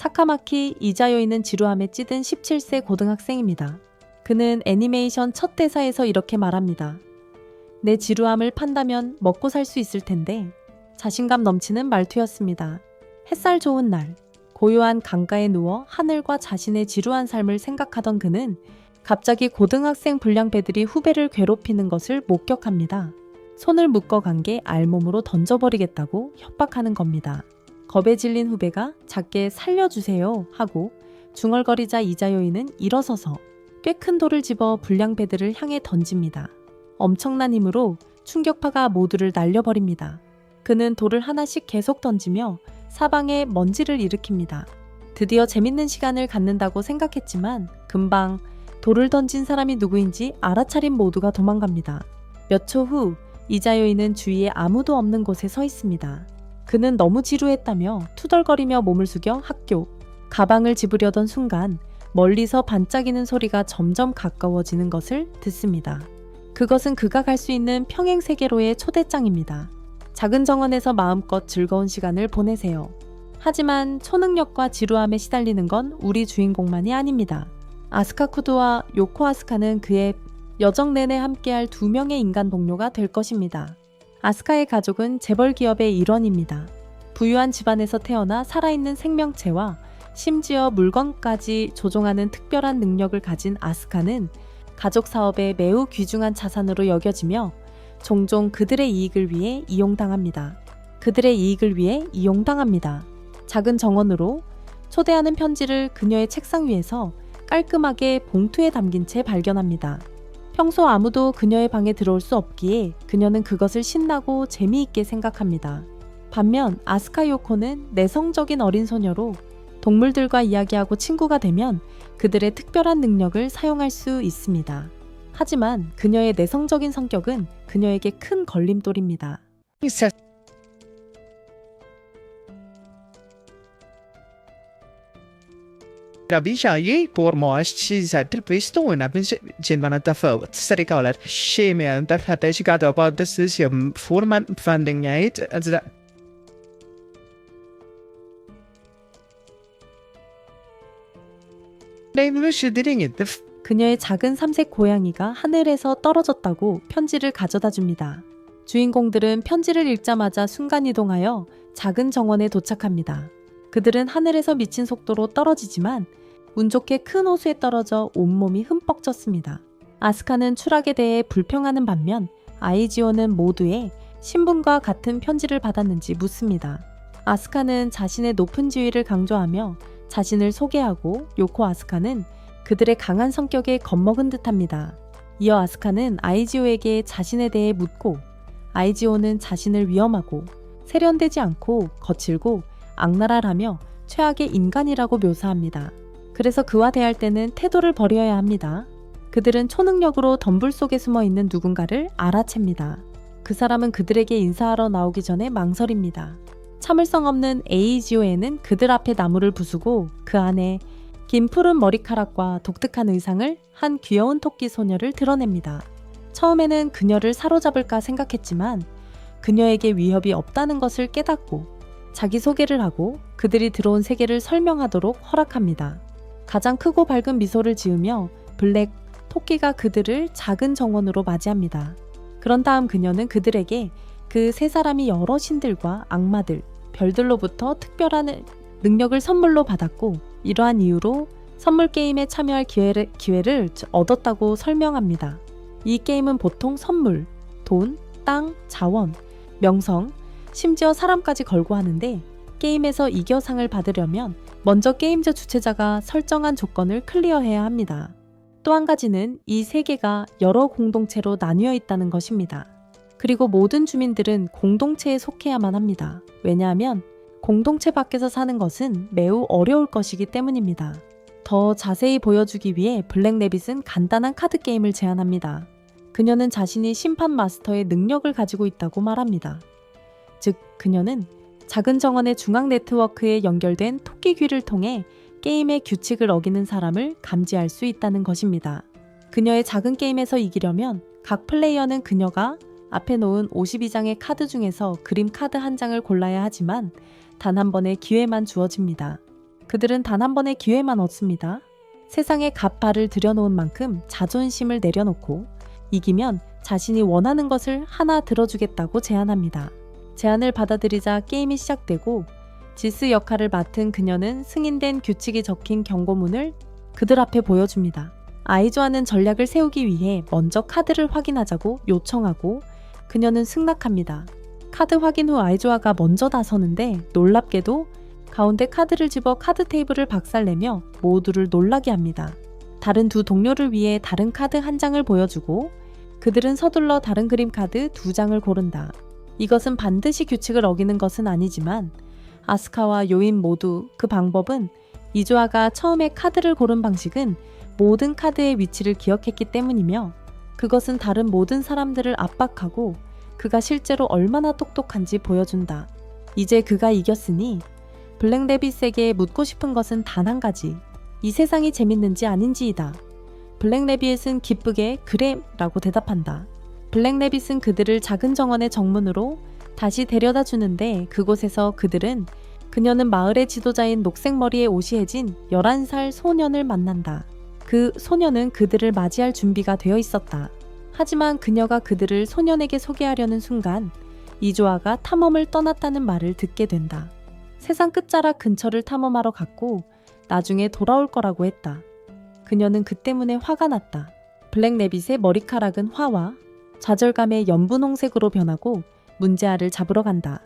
사카마키 이자요이는 지루함에 찌든 17세 고등학생입니다. 그는 애니메이션 첫 대사에서 이렇게 말합니다. 내 지루함을 판다면 먹고 살 수 있을 텐데. 자신감 넘치는 말투였습니다. 햇살 좋은 날, 고요한 강가에 누워 하늘과 자신의 지루한 삶을 생각하던 그는 갑자기 고등학생 불량배들이 후배를 괴롭히는 것을 목격합니다. 손을 묶어간 게 알몸으로 던져버리겠다고 협박하는 겁니다. 겁에 질린 후배가 작게 살려주세요 하고 중얼거리자 이자요이는 일어서서 꽤 큰 돌을 집어 불량배들을 향해 던집니다. 엄청난 힘으로 충격파가 모두를 날려버립니다. 그는 돌을 하나씩 계속 던지며 사방에 먼지를 일으킵니다. 드디어 재밌는 시간을 갖는다고 생각했지만 금방 돌을 던진 사람이 누구인지 알아차린 모두가 도망갑니다. 몇 초 후 이자요이는 주위에 아무도 없는 곳에 서 있습니다. 그는 너무 지루했다며 투덜거리며 몸을 숙여 학교, 가방을 집으려던 순간 멀리서 반짝이는 소리가 점점 가까워지는 것을 듣습니다. 그것은 그가 갈 수 있는 평행세계로의 초대장입니다. 작은 정원에서 마음껏 즐거운 시간을 보내세요. 하지만 초능력과 지루함에 시달리는 건 우리 주인공만이 아닙니다. 아스카 쿠드와 요코 아스카는 그의 여정 내내 함께할 두 명의 인간 동료가 될 것입니다. 아스카의 가족은 재벌 기업의 일원입니다. 부유한 집안에서 태어나 살아있는 생명체와 심지어 물건까지 조종하는 특별한 능력을 가진 아스카는 가족 사업에 매우 귀중한 자산으로 여겨지며 종종 그들의 이익을 위해 이용당합니다. 작은 정원으로 초대하는 편지를 그녀의 책상 위에서 깔끔하게 봉투에 담긴 채 발견합니다. 평소 아무도 그녀의 방에 들어올 수 없기에 그녀는 그것을 신나고 재미있게 생각합니다. 반면 아스카 요코는 내성적인 어린 소녀로 동물들과 이야기하고 친구가 되면 그들의 특별한 능력을 사용할 수 있습니다. 하지만 그녀의 내성적인 성격은 그녀에게 큰 걸림돌입니다. Rabișai, pormoaș și zatul pistone, atunci cineva ta făut. Sericaler, și mi-a dat hata și gata, apă de sus, eu forman funding aici, also 그녀의 작은 삼색 고양이가 하늘에서 떨어졌다고 편지를 가져다 줍니다. 주인공들은 편지를 읽자마자 순간이동하여 작은 정원에 도착합니다. 그들은 하늘에서 미친 속도로 떨어지지만 운 좋게 큰 호수에 떨어져 온몸이 흠뻑 젖습니다. 아스카는 추락에 대해 불평하는 반면 아이지오는 모두의 신분과 같은 편지를 받았는지 묻습니다. 아스카는 자신의 높은 지위를 강조하며 자신을 소개하고 요코 아스카는 그들의 강한 성격에 겁먹은 듯합니다. 이어 아스카는 아이지오에게 자신에 대해 묻고 아이지오는 자신을 위험하고 세련되지 않고 거칠고 악랄하라며 최악의 인간이라고 묘사합니다. 그래서 그와 대할 때는 태도를 버려야 합니다. 그들은 초능력으로 덤불 속에 숨어 있는 누군가를 알아챕니다. 그 사람은 그들에게 인사하러 나오기 전에 망설입니다. 참을성 없는 에이지오에는 그들 앞에 나무를 부수고 그 안에 긴 푸른 머리카락과 독특한 의상을 한 귀여운 토끼 소녀를 드러냅니다. 처음에는 그녀를 사로잡을까 생각했지만 그녀에게 위협이 없다는 것을 깨닫고 자기소개를 하고 그들이 들어온 세계를 설명하도록 허락합니다. 가장 크고 밝은 미소를 지으며 블랙 토끼가 그들을 작은 정원으로 맞이합니다. 그런 다음 그녀는 그들에게 그 세 사람이 여러 신들과 악마들, 별들로부터 특별한 능력을 선물로 받았고 이러한 이유로 선물 게임에 참여할 기회를 얻었다고 설명합니다. 이 게임은 보통 선물, 돈, 땅, 자원, 명성, 심지어 사람까지 걸고 하는데 게임에서 이겨 상을 받으려면 먼저 게임즈 주최자가 설정한 조건을 클리어해야 합니다. 또 한 가지는 이 세계가 여러 공동체로 나뉘어 있다는 것입니다. 그리고 모든 주민들은 공동체에 속해야만 합니다. 왜냐하면 공동체 밖에서 사는 것은 매우 어려울 것이기 때문입니다. 더 자세히 보여주기 위해 블랙래빗은 간단한 카드 게임을 제안합니다. 그녀는 자신이 심판 마스터의 능력을 가지고 있다고 말합니다. 즉, 그녀는 작은 정원의 중앙 네트워크에 연결된 토끼 귀를 통해 게임의 규칙을 어기는 사람을 감지할 수 있다는 것입니다. 그녀의 작은 게임에서 이기려면 각 플레이어는 그녀가 앞에 놓은 52장의 카드 중에서 그림 카드 한 장을 골라야 하지만 단 한 번의 기회만 주어집니다. 그들은 단 한 번의 기회만 얻습니다. 세상에 갓발을 들여놓은 만큼 자존심을 내려놓고 이기면 자신이 원하는 것을 하나 들어주겠다고 제안합니다. 제안을 받아들이자 게임이 시작되고 지스 역할을 맡은 그녀는 승인된 규칙이 적힌 경고문을 그들 앞에 보여줍니다. 아이조아는 전략을 세우기 위해 먼저 카드를 확인하자고 요청하고 그녀는 승낙합니다. 카드 확인 후 아이조아가 먼저 나서는데 놀랍게도 가운데 카드를 집어 카드 테이블을 박살내며 모두를 놀라게 합니다. 다른 두 동료를 위해 다른 카드 한 장을 보여주고 그들은 서둘러 다른 그림 카드 두 장을 고른다. 이것은 반드시 규칙을 어기는 것은 아니지만 아스카와 요인 모두 그 방법은 이조아가 처음에 카드를 고른 방식은 모든 카드의 위치를 기억했기 때문이며 그것은 다른 모든 사람들을 압박하고 그가 실제로 얼마나 똑똑한지 보여준다. 이제 그가 이겼으니 블랙래빗에게 묻고 싶은 것은 단 한 가지. 이 세상이 재밌는지 아닌지이다. 블랙래빗은 기쁘게 그래 라고 대답한다. 블랙래빗은 그들을 작은 정원의 정문으로 다시 데려다 주는데 그곳에서 그녀는 마을의 지도자인 녹색머리에 오시해진 11살 소년을 만난다. 그 소년은 그들을 맞이할 준비가 되어 있었다. 하지만 그녀가 그들을 소년에게 소개하려는 순간 이조아가 탐험을 떠났다는 말을 듣게 된다. 세상 끝자락 근처를 탐험하러 갔고 나중에 돌아올 거라고 했다. 그녀는 그 때문에 화가 났다. 블랙래빗의 머리카락은 화와 좌절감의 연분홍색으로 변하고 문제아를 잡으러 간다.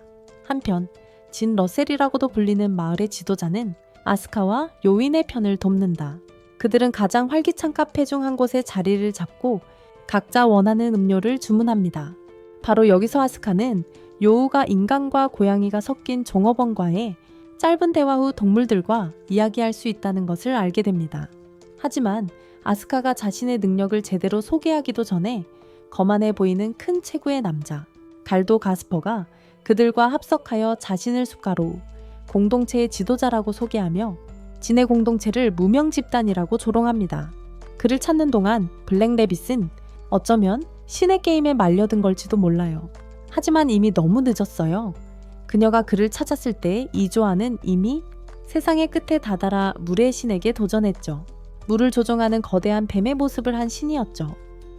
한편 진 러셀이라고도 불리는 마을의 지도자는 아스카와 요인의 편을 돕는다. 그들은 가장 활기찬 카페 중 한 곳에 자리를 잡고 각자 원하는 음료를 주문합니다. 바로 여기서 아스카는 요우가 인간과 고양이가 섞인 종업원과의 짧은 대화 후 동물들과 이야기할 수 있다는 것을 알게 됩니다. 하지만 아스카가 자신의 능력을 제대로 소개하기도 전에 거만해 보이는 큰 체구의 남자 갈도 가스퍼가 그들과 합석하여 자신을 숟가루 공동체의 지도자라고 소개하며 진의 공동체를 무명 집단이라고 조롱합니다. 그를 찾는 동안 블랙래빗은 어쩌면 신의 게임에 말려든 걸지도 몰라요. 하지만 이미 너무 늦었어요. 그녀가 그를 찾았을 때 이조아는 이미 세상의 끝에 다다라 물의 신에게 도전했죠. 물을 조종하는 거대한 뱀의 모습을 한 신이었죠.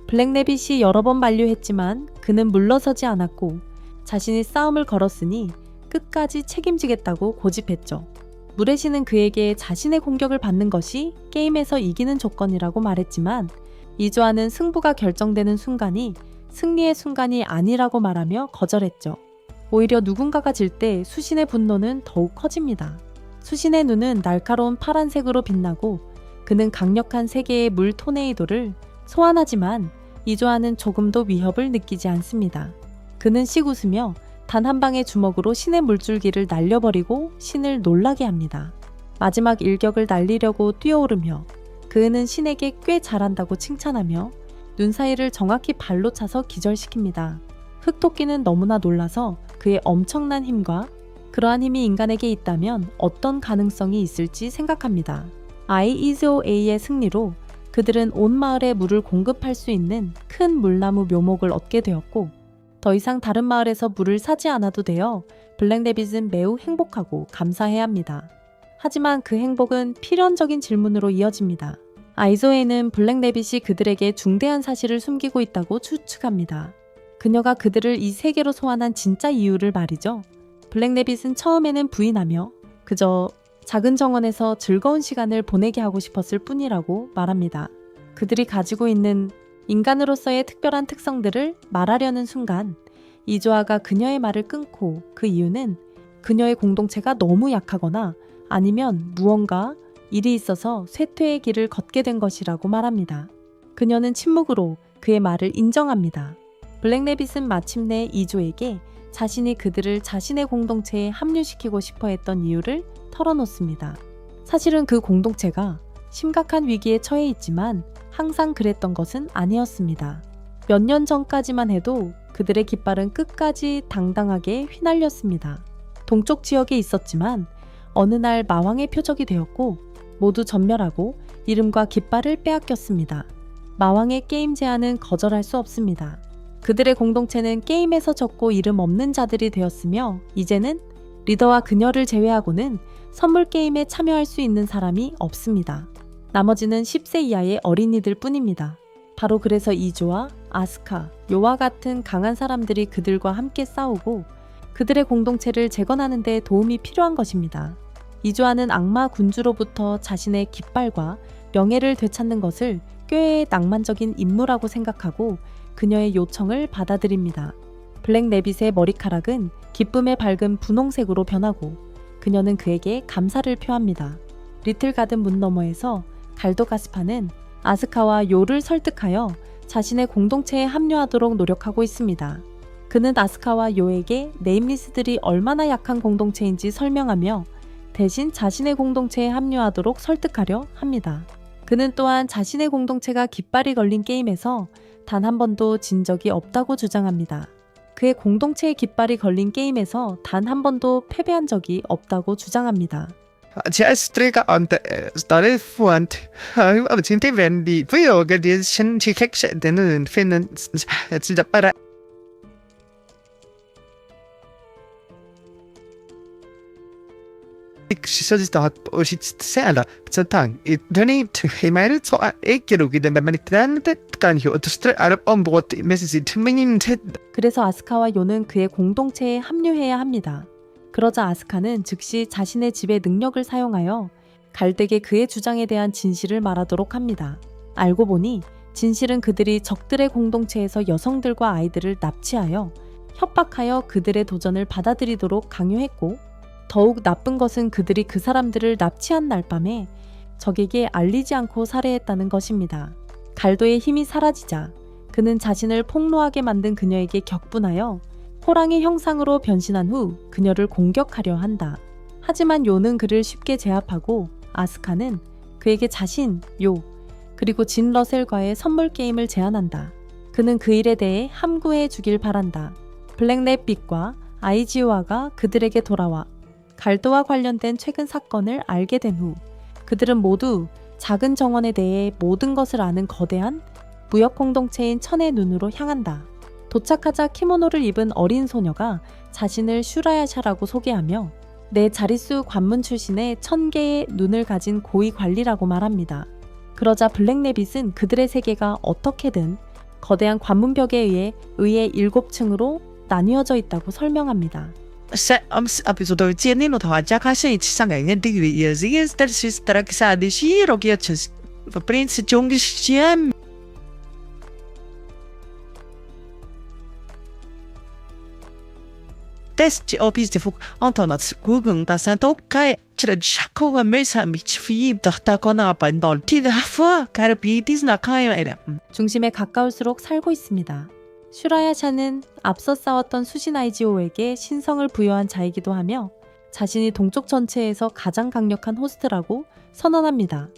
블랙래빗이 여러 번 만류했지만 그는 물러서지 않았고 자신이 싸움을 걸었으니 끝까지 책임지겠다고 고집했죠. 물의 신은 그에게 자신의 공격을 받는 것이 게임에서 이기는 조건이라고 말했지만 이조아는 승부가 결정되는 순간이 승리의 순간이 아니라고 말하며 거절했죠. 오히려 누군가가 질 때 수신의 분노는 더욱 커집니다. 수신의 눈은 날카로운 파란색으로 빛나고 그는 강력한 세계의 물 토네이도를 소환하지만 이조아는 조금도 위협을 느끼지 않습니다. 그는 씩 웃으며 단 한 방의 주먹으로 신의 물줄기를 날려버리고 신을 놀라게 합니다. 마지막 일격을 날리려고 뛰어오르며 그는 신에게 꽤 잘한다고 칭찬하며 눈 사이를 정확히 발로 차서 기절시킵니다. 흑토끼는 너무나 놀라서 그의 엄청난 힘과 그러한 힘이 인간에게 있다면 어떤 가능성이 있을지 생각합니다. IEZOA의 승리로 그들은 온 마을에 물을 공급할 수 있는 큰 물나무 묘목을 얻게 되었고 더 이상 다른 마을에서 물을 사지 않아도 되어 블랙래빗은 매우 행복하고 감사해야 합니다. 하지만 그 행복은 필연적인 질문으로 이어집니다. 아이조에는 블랙래빗이 그들에게 중대한 사실을 숨기고 있다고 추측합니다. 그녀가 그들을 이 세계로 소환한 진짜 이유를 말이죠. 블랙래빗은 처음에는 부인하며 그저 작은 정원에서 즐거운 시간을 보내게 하고 싶었을 뿐이라고 말합니다. 그들이 가지고 있는 인간으로서의 특별한 특성들을 말하려는 순간 이조아가 그녀의 말을 끊고 그 이유는 그녀의 공동체가 너무 약하거나 아니면 무언가 일이 있어서 쇠퇴의 길을 걷게 된 것이라고 말합니다. 그녀는 침묵으로 그의 말을 인정합니다. 블랙래빗은 마침내 이조에게 자신이 그들을 자신의 공동체에 합류시키고 싶어 했던 이유를 털어놓습니다. 사실은 그 공동체가 심각한 위기에 처해 있지만 항상 그랬던 것은 아니었습니다. 몇 년 전까지만 해도 그들의 깃발은 끝까지 당당하게 휘날렸습니다. 동쪽 지역에 있었지만 어느 날 마왕의 표적이 되었고 모두 전멸하고 이름과 깃발을 빼앗겼습니다. 마왕의 게임 제안은 거절할 수 없습니다. 그들의 공동체는 게임에서 졌고 이름 없는 자들이 되었으며 이제는 리더와 그녀를 제외하고는 선물 게임에 참여할 수 있는 사람이 없습니다. 나머지는 10세 이하의 어린이들 뿐입니다. 바로 그래서 이조와 아스카, 요와 같은 강한 사람들이 그들과 함께 싸우고 그들의 공동체를 재건하는 데 도움이 필요한 것입니다. 이조아는 악마 군주로부터 자신의 깃발과 명예를 되찾는 것을 꽤 낭만적인 임무라고 생각하고 그녀의 요청을 받아들입니다. 블랙 레빗의 머리카락은 기쁨에 밝은 분홍색으로 변하고 그녀는 그에게 감사를 표합니다. 리틀 가든 문 너머에서 갈도 가스파는 아스카와 요를 설득하여 자신의 공동체에 합류하도록 노력하고 있습니다. 그는 아스카와 요에게 네임리스들이 얼마나 약한 공동체인지 설명하며 대신 자신의 공동체에 합류하도록 설득하려 합니다. 그는 또한 자신의 공동체가 깃발이 걸린 게임에서 단 한 번도 진 적이 없다고 주장합니다. 그의 공동체의 깃발이 걸린 게임에서 단 한 번도 패배한 적이 없다고 주장합니다. Jeg strikker under stadig foran og til det venlige for jeg det sen til kæk den finden til der bare så det står og sit sæler så tang i den i mig så ikke du gider men det kan jo at strække op om bord med sit men 그래서 아스카와 요는 그의 공동체에 합류해야 합니다. 그러자 아스카는 즉시 자신의 집의 능력을 사용하여 갈덱에 그의 주장에 대한 진실을 말하도록 합니다. 알고 보니 진실은 그들이 적들의 공동체에서 여성들과 아이들을 납치하여 협박하여 그들의 도전을 받아들이도록 강요했고 더욱 나쁜 것은 그들이 그 사람들을 납치한 날 밤에 적에게 알리지 않고 살해했다는 것입니다. 갈도의 힘이 사라지자 그는 자신을 폭로하게 만든 그녀에게 격분하여 호랑이 형상으로 변신한 후 그녀를 공격하려 한다. 하지만 요는 그를 쉽게 제압하고 아스카는 그에게 자신, 요, 그리고 진 러셀과의 선물 게임을 제안한다. 그는 그 일에 대해 함구해 주길 바란다. 블랙레빗과 아이지오아가 그들에게 돌아와 갈도와 관련된 최근 사건을 알게 된 후 그들은 모두 작은 정원에 대해 모든 것을 아는 거대한 무역 공동체인 천의 눈으로 향한다. 도착하자 키모노를 입은 어린 소녀가 자신을 슈라야샤라고 소개하며 내 자릿수 관문 출신의 1000개의 눈을 가진 고위 관리라고 말합니다. 그러자 블랙레빗은 그들의 세계가 어떻게든 거대한 관문벽에 의해 7층으로 나뉘어져 있다고 설명합니다. Så om episoder 10 og har jeg kanskje ikke sangen det vi er sikkert der sidste der kan sige det siger og giver til for prins Jungs hjem test opiste fuk antonat gugun da santo kai til chakova mesa mit fi da kona bandol til for carbitis na kai era 중심에 가까울수록 살고 있습니다. 슈라야샤는 앞서 싸웠던 수신 아이지오에게 신성을 부여한 자이기도 하며 자신이 동쪽 전체에서 가장 강력한 호스트라고 선언합니다.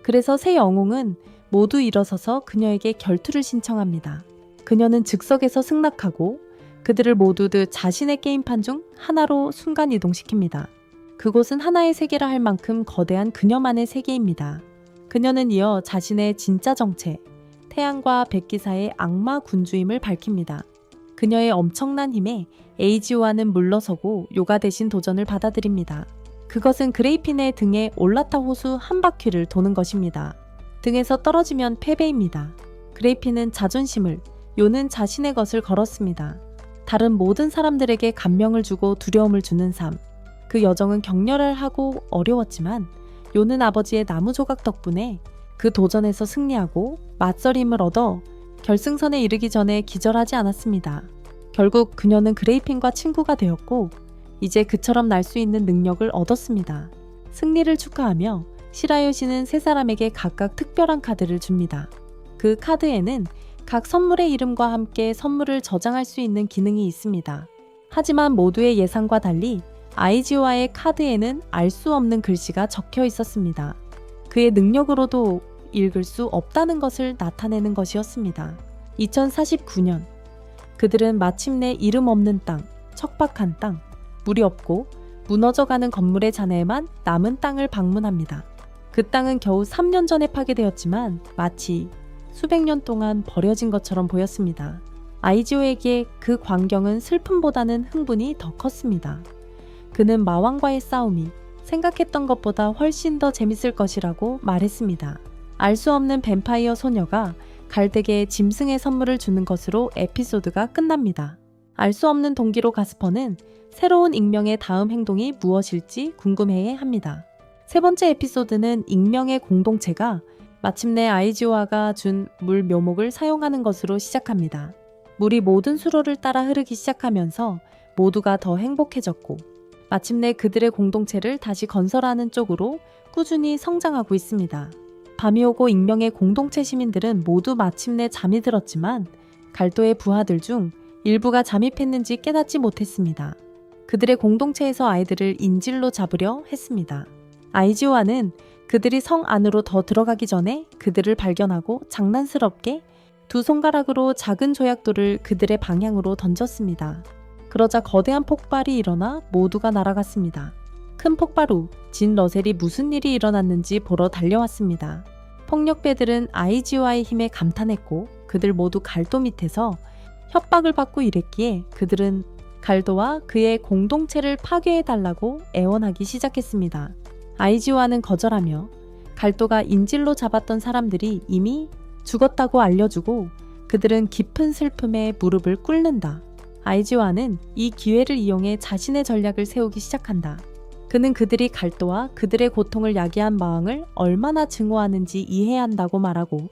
그래서 세 영웅은 모두 일어서서 그녀에게 결투를 신청합니다. 그녀는 즉석에서 승낙하고 그들을 모두 자신의 게임판 중 하나로 순간 이동시킵니다. 그곳은 하나의 세계라 할 만큼 거대한 그녀만의 세계입니다. 그녀는 이어 자신의 진짜 정체, 태양과 백기사의 악마 군주임을 밝힙니다. 그녀의 엄청난 힘에 에이지오아는 물러서고 요가 대신 도전을 받아들입니다. 그것은 그레이핀의 등에 올라타 호수 한 바퀴를 도는 것입니다. 등에서 떨어지면 패배입니다. 그레이핀은 자존심을, 요는 자신의 것을 걸었습니다. 다른 모든 사람들에게 감명을 주고 두려움을 주는 삶. 그 여정은 격렬하고 어려웠지만 요는 아버지의 나무 조각 덕분에 그 도전에서 승리하고 맞서림을 얻어 결승선에 이르기 전에 기절하지 않았습니다. 결국 그녀는 그레이핀과 친구가 되었고 이제 그처럼 날 수 있는 능력을 얻었습니다. 승리를 축하하며 시라요시는 세 사람에게 각각 특별한 카드를 줍니다. 그 카드에는 각 선물의 이름과 함께 선물을 저장할 수 있는 기능이 있습니다. 하지만 모두의 예상과 달리 아이지오아의 카드에는 알 수 없는 글씨가 적혀 있었습니다. 그의 능력으로도 읽을 수 없다는 것을 나타내는 것이었습니다. 2049년 그들은 마침내 이름 없는 땅, 척박한 땅, 물이 없고 무너져가는 건물의 잔해에만 남은 땅을 방문합니다. 그 땅은 겨우 3년 전에 파괴되었지만 마치 수백 년 동안 버려진 것처럼 보였습니다. 아이지오에게 그 광경은 슬픔보다는 흥분이 더 컸습니다. 그는 마왕과의 싸움이 생각했던 것보다 훨씬 더 재밌을 것이라고 말했습니다. 알 수 없는 뱀파이어 소녀가 갈덱에게 짐승의 선물을 주는 것으로 에피소드가 끝납니다. 알 수 없는 동기로 가스퍼는 새로운 익명의 다음 행동이 무엇일지 궁금해해 합니다. 세 번째 에피소드는 익명의 공동체가 마침내 아이지오아가 준 물 묘목을 사용하는 것으로 시작합니다. 물이 모든 수로를 따라 흐르기 시작하면서 모두가 더 행복해졌고 마침내 그들의 공동체를 다시 건설하는 쪽으로 꾸준히 성장하고 있습니다. 밤이 오고 익명의 공동체 시민들은 모두 마침내 잠이 들었지만 갈도의 부하들 중 일부가 잠입했는지 깨닫지 못했습니다. 그들의 공동체에서 아이들을 인질로 잡으려 했습니다. 아이지오아는 그들이 성 안으로 더 들어가기 전에 그들을 발견하고 장난스럽게 두 손가락으로 작은 조약돌을 그들의 방향으로 던졌습니다. 그러자 거대한 폭발이 일어나 모두가 날아갔습니다. 큰 폭발 후 진 러셀이 무슨 일이 일어났는지 보러 달려왔습니다. 폭력배들은 아이지오아의 힘에 감탄했고 그들 모두 갈도 밑에서 협박을 받고 일했기에 그들은 갈도와 그의 공동체를 파괴해달라고 애원하기 시작했습니다. 아이지오아는 거절하며 갈도가 인질로 잡았던 사람들이 이미 죽었다고 알려주고 그들은 깊은 슬픔에 무릎을 꿇는다. 아이지오아는 이 기회를 이용해 자신의 전략을 세우기 시작한다. 그는 그들이 갈도와 그들의 고통을 야기한 마왕을 얼마나 증오하는지 이해해야 한다고 말하고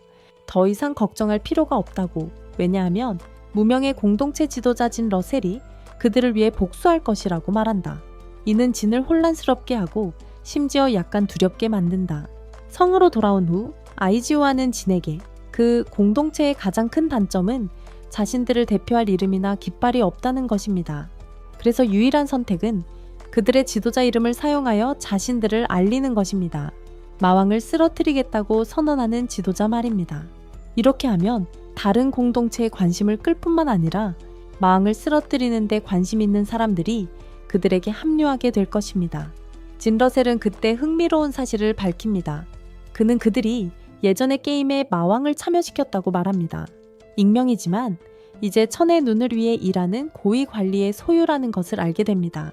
더 이상 걱정할 필요가 없다고, 왜냐하면 무명의 공동체 지도자 진 러셀이 그들을 위해 복수할 것이라고 말한다. 이는 진을 혼란스럽게 하고 심지어 약간 두렵게 만든다. 성으로 돌아온 후 아이지오아는 진에게 그 공동체의 가장 큰 단점은 자신들을 대표할 이름이나 깃발이 없다는 것입니다. 그래서 유일한 선택은 그들의 지도자 이름을 사용하여 자신들을 알리는 것입니다. 마왕을 쓰러뜨리겠다고 선언하는 지도자 말입니다. 이렇게 하면 다른 공동체에 관심을 끌 뿐만 아니라 마왕을 쓰러뜨리는 데 관심 있는 사람들이 그들에게 합류하게 될 것입니다. 진 러셀은 그때 흥미로운 사실을 밝힙니다. 그는 그들이 예전의 게임에 마왕을 참여시켰다고 말합니다. 익명이지만 이제 천의 눈을 위해 일하는 고위 관리의 소유라는 것을 알게 됩니다.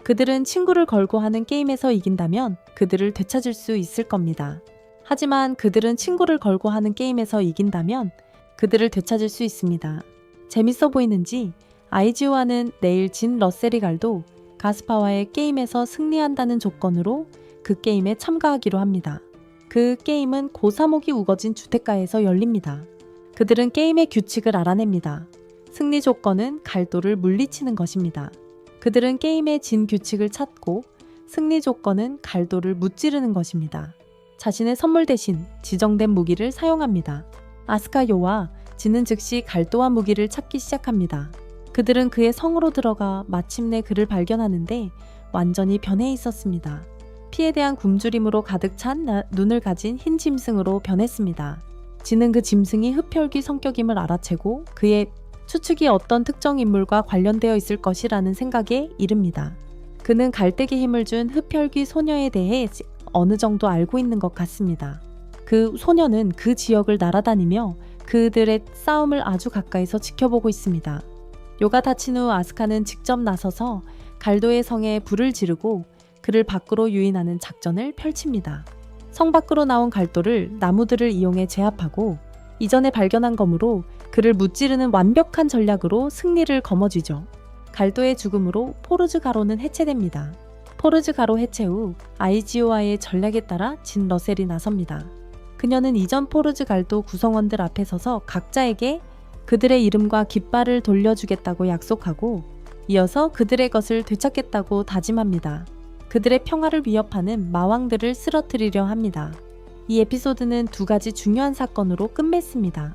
그들은 친구를 걸고 하는 게임에서 이긴다면 그들을 되찾을 수 있을 겁니다. 하지만 그들은 친구를 걸고 하는 게임에서 이긴다면 그들을 되찾을 수 있습니다. 재밌어 보이는지 아이지오아는 내일 진 러셀이 갈도 가스파와의 게임에서 승리한다는 조건으로 그 게임에 참가하기로 합니다. 그 게임은 고사목이 우거진 주택가에서 열립니다. 그들은 게임의 규칙을 알아냅니다. 승리 조건은 갈도를 물리치는 것입니다. 그들은 게임의 진 규칙을 찾고 승리 조건은 갈도를 무찌르는 것입니다. 자신의 선물 대신 지정된 무기를 사용합니다. 아스카요와 진은 즉시 갈도와 무기를 찾기 시작합니다. 그들은 그의 성으로 들어가 마침내 그를 발견하는데 완전히 변해 있었습니다. 피에 대한 굶주림으로 가득 찬 눈을 가진 흰 짐승으로 변했습니다. 진은 그 짐승이 흡혈귀 성격임을 알아채고 그의 추측이 어떤 특정 인물과 관련되어 있을 것이라는 생각에 이릅니다. 그는 갈대기 힘을 준 흡혈귀 소녀에 대해 어느 정도 알고 있는 것 같습니다. 그 소녀는 그 지역을 날아다니며 그들의 싸움을 아주 가까이서 지켜보고 있습니다. 요가 다친 후 아스카는 직접 나서서 갈도의 성에 불을 지르고 그를 밖으로 유인하는 작전을 펼칩니다. 성 밖으로 나온 갈도를 나무들을 이용해 제압하고 이전에 발견한 검으로 그를 무찌르는 완벽한 전략으로 승리를 거머쥐죠. 갈도의 죽음으로 포르즈 가로는 해체됩니다. 포르즈 가로 해체 후 아이지오아의 전략에 따라 진 러셀이 나섭니다. 그녀는 이전 포르즈 갈도 구성원들 앞에 서서 각자에게 그들의 이름과 깃발을 돌려주겠다고 약속하고 이어서 그들의 것을 되찾겠다고 다짐합니다. 그들의 평화를 위협하는 마왕들을 쓰러뜨리려 합니다. 이 에피소드는 두 가지 중요한 사건으로 끝맺습니다.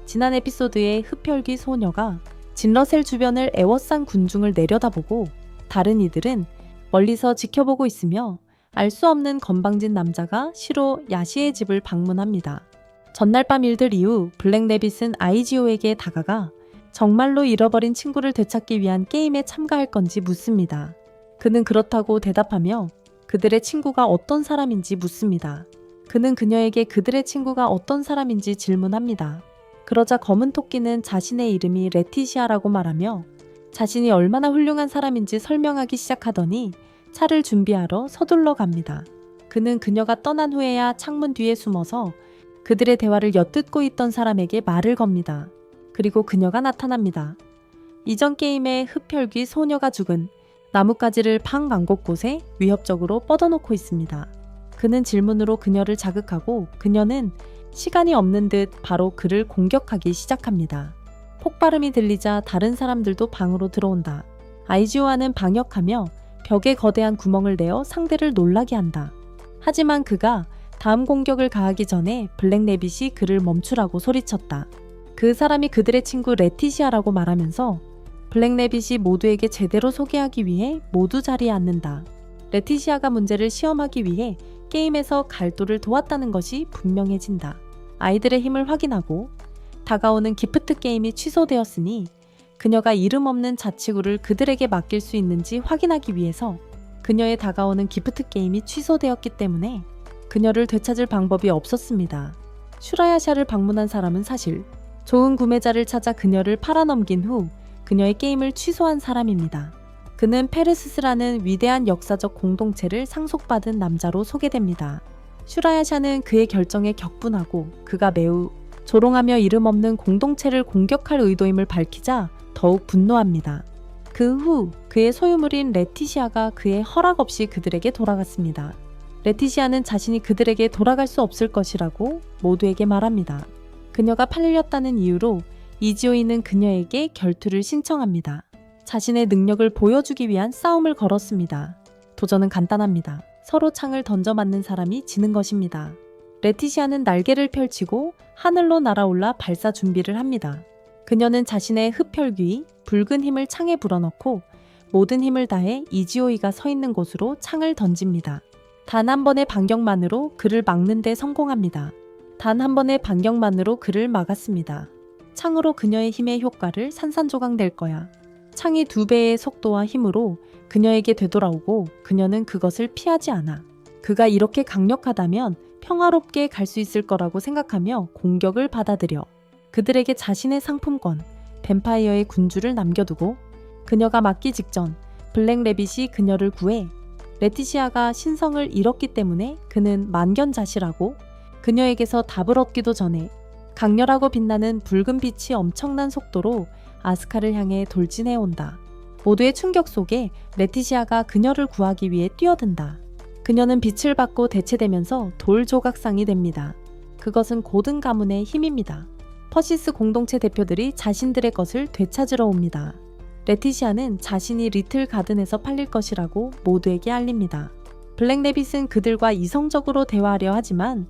지난 에피소드의 흡혈귀 소녀가 진 러셀 주변을 애워싼 군중을 내려다보고 다른 이들은 멀리서 지켜보고 있으며 알 수 없는 건방진 남자가 시로 야시의 집을 방문합니다. 전날 밤 일들 이후 블랙 레빗은 아이지오에게 다가가 정말로 잃어버린 친구를 되찾기 위한 게임에 참가할 건지 묻습니다. 그는 그렇다고 대답하며 그들의 친구가 어떤 사람인지 묻습니다. 그는 그녀에게 그들의 친구가 어떤 사람인지 질문합니다. 그러자 검은 토끼는 자신의 이름이 레티시아라고 말하며 자신이 얼마나 훌륭한 사람인지 설명하기 시작하더니 차를 준비하러 서둘러 갑니다. 그는 그녀가 떠난 후에야 창문 뒤에 숨어서 그들의 대화를 엿듣고 있던 사람에게 말을 겁니다. 그리고 그녀가 나타납니다. 이전 게임의 흡혈귀 소녀가 죽은 나뭇가지를 방 만 곳곳에 위협적으로 뻗어놓고 있습니다. 그는 질문으로 그녀를 자극하고 그녀는 시간이 없는 듯 바로 그를 공격하기 시작합니다. 폭발음이 들리자 다른 사람들도 방으로 들어온다. 아이지오아는 방역하며 벽에 거대한 구멍을 내어 상대를 놀라게 한다. 하지만 그가 다음 공격을 가하기 전에 블랙래빗이 그를 멈추라고 소리쳤다. 그 사람이 그들의 친구 레티시아라고 말하면서 블랙래빗이 모두에게 제대로 소개하기 위해 모두 자리에 앉는다. 레티시아가 문제를 시험하기 위해 게임에서 갈도를 도왔다는 것이 분명해진다. 아이들의 힘을 확인하고 다가오는 기프트 게임이 취소되었으니 그녀가 이름 없는 자치구를 그들에게 맡길 수 있는지 확인하기 위해서 그녀의 다가오는 기프트 게임이 취소되었기 때문에 그녀를 되찾을 방법이 없었습니다. 슈라야샤를 방문한 사람은 사실 좋은 구매자를 찾아 그녀를 팔아넘긴 후 그녀의 게임을 취소한 사람입니다. 그는 페르시스라는 위대한 역사적 공동체를 상속받은 남자로 소개됩니다. 슈라야샤는 그의 결정에 격분하고 그가 매우 조롱하며 이름 없는 공동체를 공격할 의도임을 밝히자 더욱 분노합니다. 그 후 그의 소유물인 레티시아가 그의 허락 없이 그들에게 돌아갔습니다. 레티시아는 자신이 그들에게 돌아갈 수 없을 것이라고 모두에게 말합니다. 그녀가 팔렸다는 이유로 이지오이는 그녀에게 결투를 신청합니다. 자신의 능력을 보여주기 위한 싸움을 걸었습니다. 도전은 간단합니다. 서로 창을 던져 맞는 사람이 지는 것입니다. 레티시아는 날개를 펼치고 하늘로 날아올라 발사 준비를 합니다. 그녀는 자신의 흡혈귀, 붉은 힘을 창에 불어넣고 모든 힘을 다해 이지오이가 서 있는 곳으로 창을 던집니다. 단 한 번의 반격만으로 그를 막는 데 성공합니다. 단 한 번의 반격만으로 그를 막았습니다. 창으로 그녀의 힘의 효과를 산산조각 낼 거야. 창이 2배의 속도와 힘으로 그녀에게 되돌아오고 그녀는 그것을 피하지 않아. 그가 이렇게 강력하다면 평화롭게 갈 수 있을 거라고 생각하며 공격을 받아들여 그들에게 자신의 상품권, 뱀파이어의 군주를 남겨두고 그녀가 맞기 직전 블랙래빗이 그녀를 구해 레티시아가 신성을 잃었기 때문에 그는 만견자실하고 그녀에게서 답을 얻기도 전에 강렬하고 빛나는 붉은 빛이 엄청난 속도로 아스카를 향해 돌진해 온다. 모두의 충격 속에 레티시아가 그녀를 구하기 위해 뛰어든다. 그녀는 빛을 받고 대체되면서 돌 조각상이 됩니다. 그것은 고든 가문의 힘입니다. 퍼시스 공동체 대표들이 자신들의 것을 되찾으러 옵니다. 레티시아는 자신이 리틀 가든에서 팔릴 것이라고 모두에게 알립니다. 블랙래빗은 그들과 이성적으로 대화하려 하지만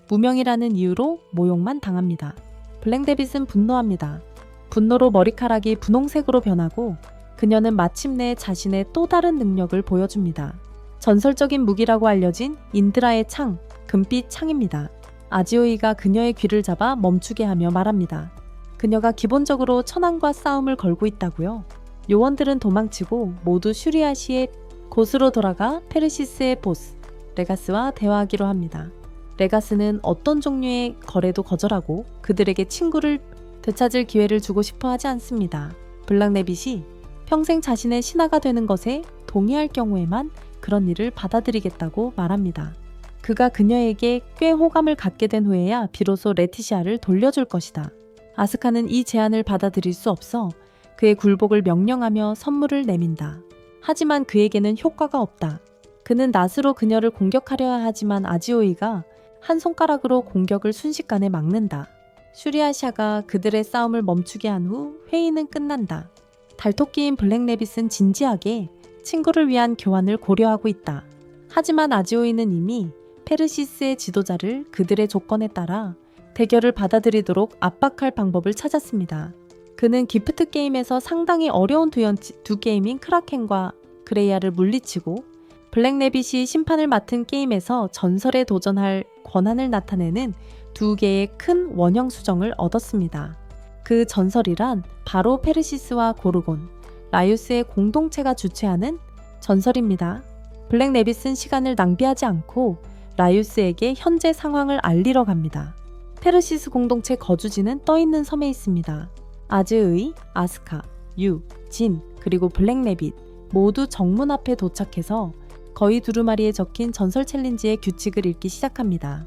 무명이라는 이유로 모욕만 당합니다. 블랙래빗은 분노합니다. 분노로 머리카락이 분홍색으로 변하고 그녀는 마침내 자신의 또 다른 능력을 보여줍니다. 전설적인 무기라고 알려진 인드라의 창, 금빛 창입니다. 아지오이가 그녀의 귀를 잡아 멈추게 하며 말합니다. 그녀가 기본적으로 천황과 싸움을 걸고 있다고요. 요원들은 도망치고 모두 슈리아시의 곳으로 돌아가 페르시스의 보스, 레가스와 대화하기로 합니다. 레가스는 어떤 종류의 거래도 거절하고 그들에게 친구를 되찾을 기회를 주고 싶어 하지 않습니다. 블랙래빗이 평생 자신의 신하가 되는 것에 동의할 경우에만 그런 일을 받아들이겠다고 말합니다. 그가 그녀에게 꽤 호감을 갖게 된 후에야 비로소 레티시아를 돌려줄 것이다. 아스카는 이 제안을 받아들일 수 없어 그의 굴복을 명령하며 선물을 내민다. 하지만 그에게는 효과가 없다. 그는 낫으로 그녀를 공격하려 하지만 아지오이가 한 손가락으로 공격을 순식간에 막는다. 슈리아샤가 그들의 싸움을 멈추게 한 후 회의는 끝난다. 달토끼인 블랙래빗은 진지하게 친구를 위한 교환을 고려하고 있다. 하지만 아지오이는 이미 페르시스의 지도자를 그들의 조건에 따라 대결을 받아들이도록 압박할 방법을 찾았습니다. 그는 기프트 게임에서 상당히 어려운 두 게임인 크라켄과 그레이아를 물리치고 블랙래빗이 심판을 맡은 게임에서 전설에 도전할 권한을 나타내는 2개의 큰 원형 수정을 얻었습니다. 그 전설이란 바로 페르시스와 고르곤, 라이오스의 공동체가 주최하는 전설입니다. 블랙래빗은 시간을 낭비하지 않고 라이오스에게 현재 상황을 알리러 갑니다. 페르시스 공동체 거주지는 떠있는 섬에 있습니다. 아즈의, 아스카, 유, 진, 그리고 블랙래빗 모두 정문 앞에 도착해서 거의 두루마리에 적힌 전설 챌린지의 규칙을 읽기 시작합니다.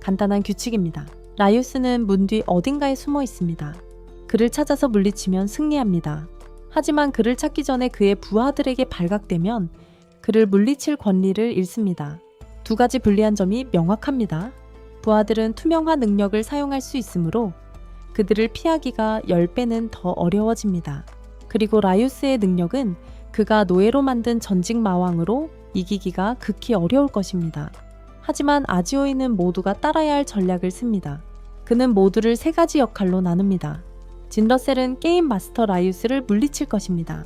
간단한 규칙입니다. 라이우스는 문 뒤 어딘가에 숨어 있습니다. 그를 찾아서 물리치면 승리합니다. 하지만 그를 찾기 전에 그의 부하들에게 발각되면 그를 물리칠 권리를 잃습니다. 두 가지 불리한 점이 명확합니다. 부하들은 투명화 능력을 사용할 수 있으므로 그들을 피하기가 10배는 더 어려워집니다. 그리고 라이우스의 능력은 그가 노예로 만든 전직 마왕으로 이기기가 극히 어려울 것입니다. 하지만 아지오이는 모두가 따라야 할 전략을 씁니다. 그는 모두를 3가지 역할로 나눕니다. 진러셀은 게임 마스터 라이우스를 물리칠 것입니다.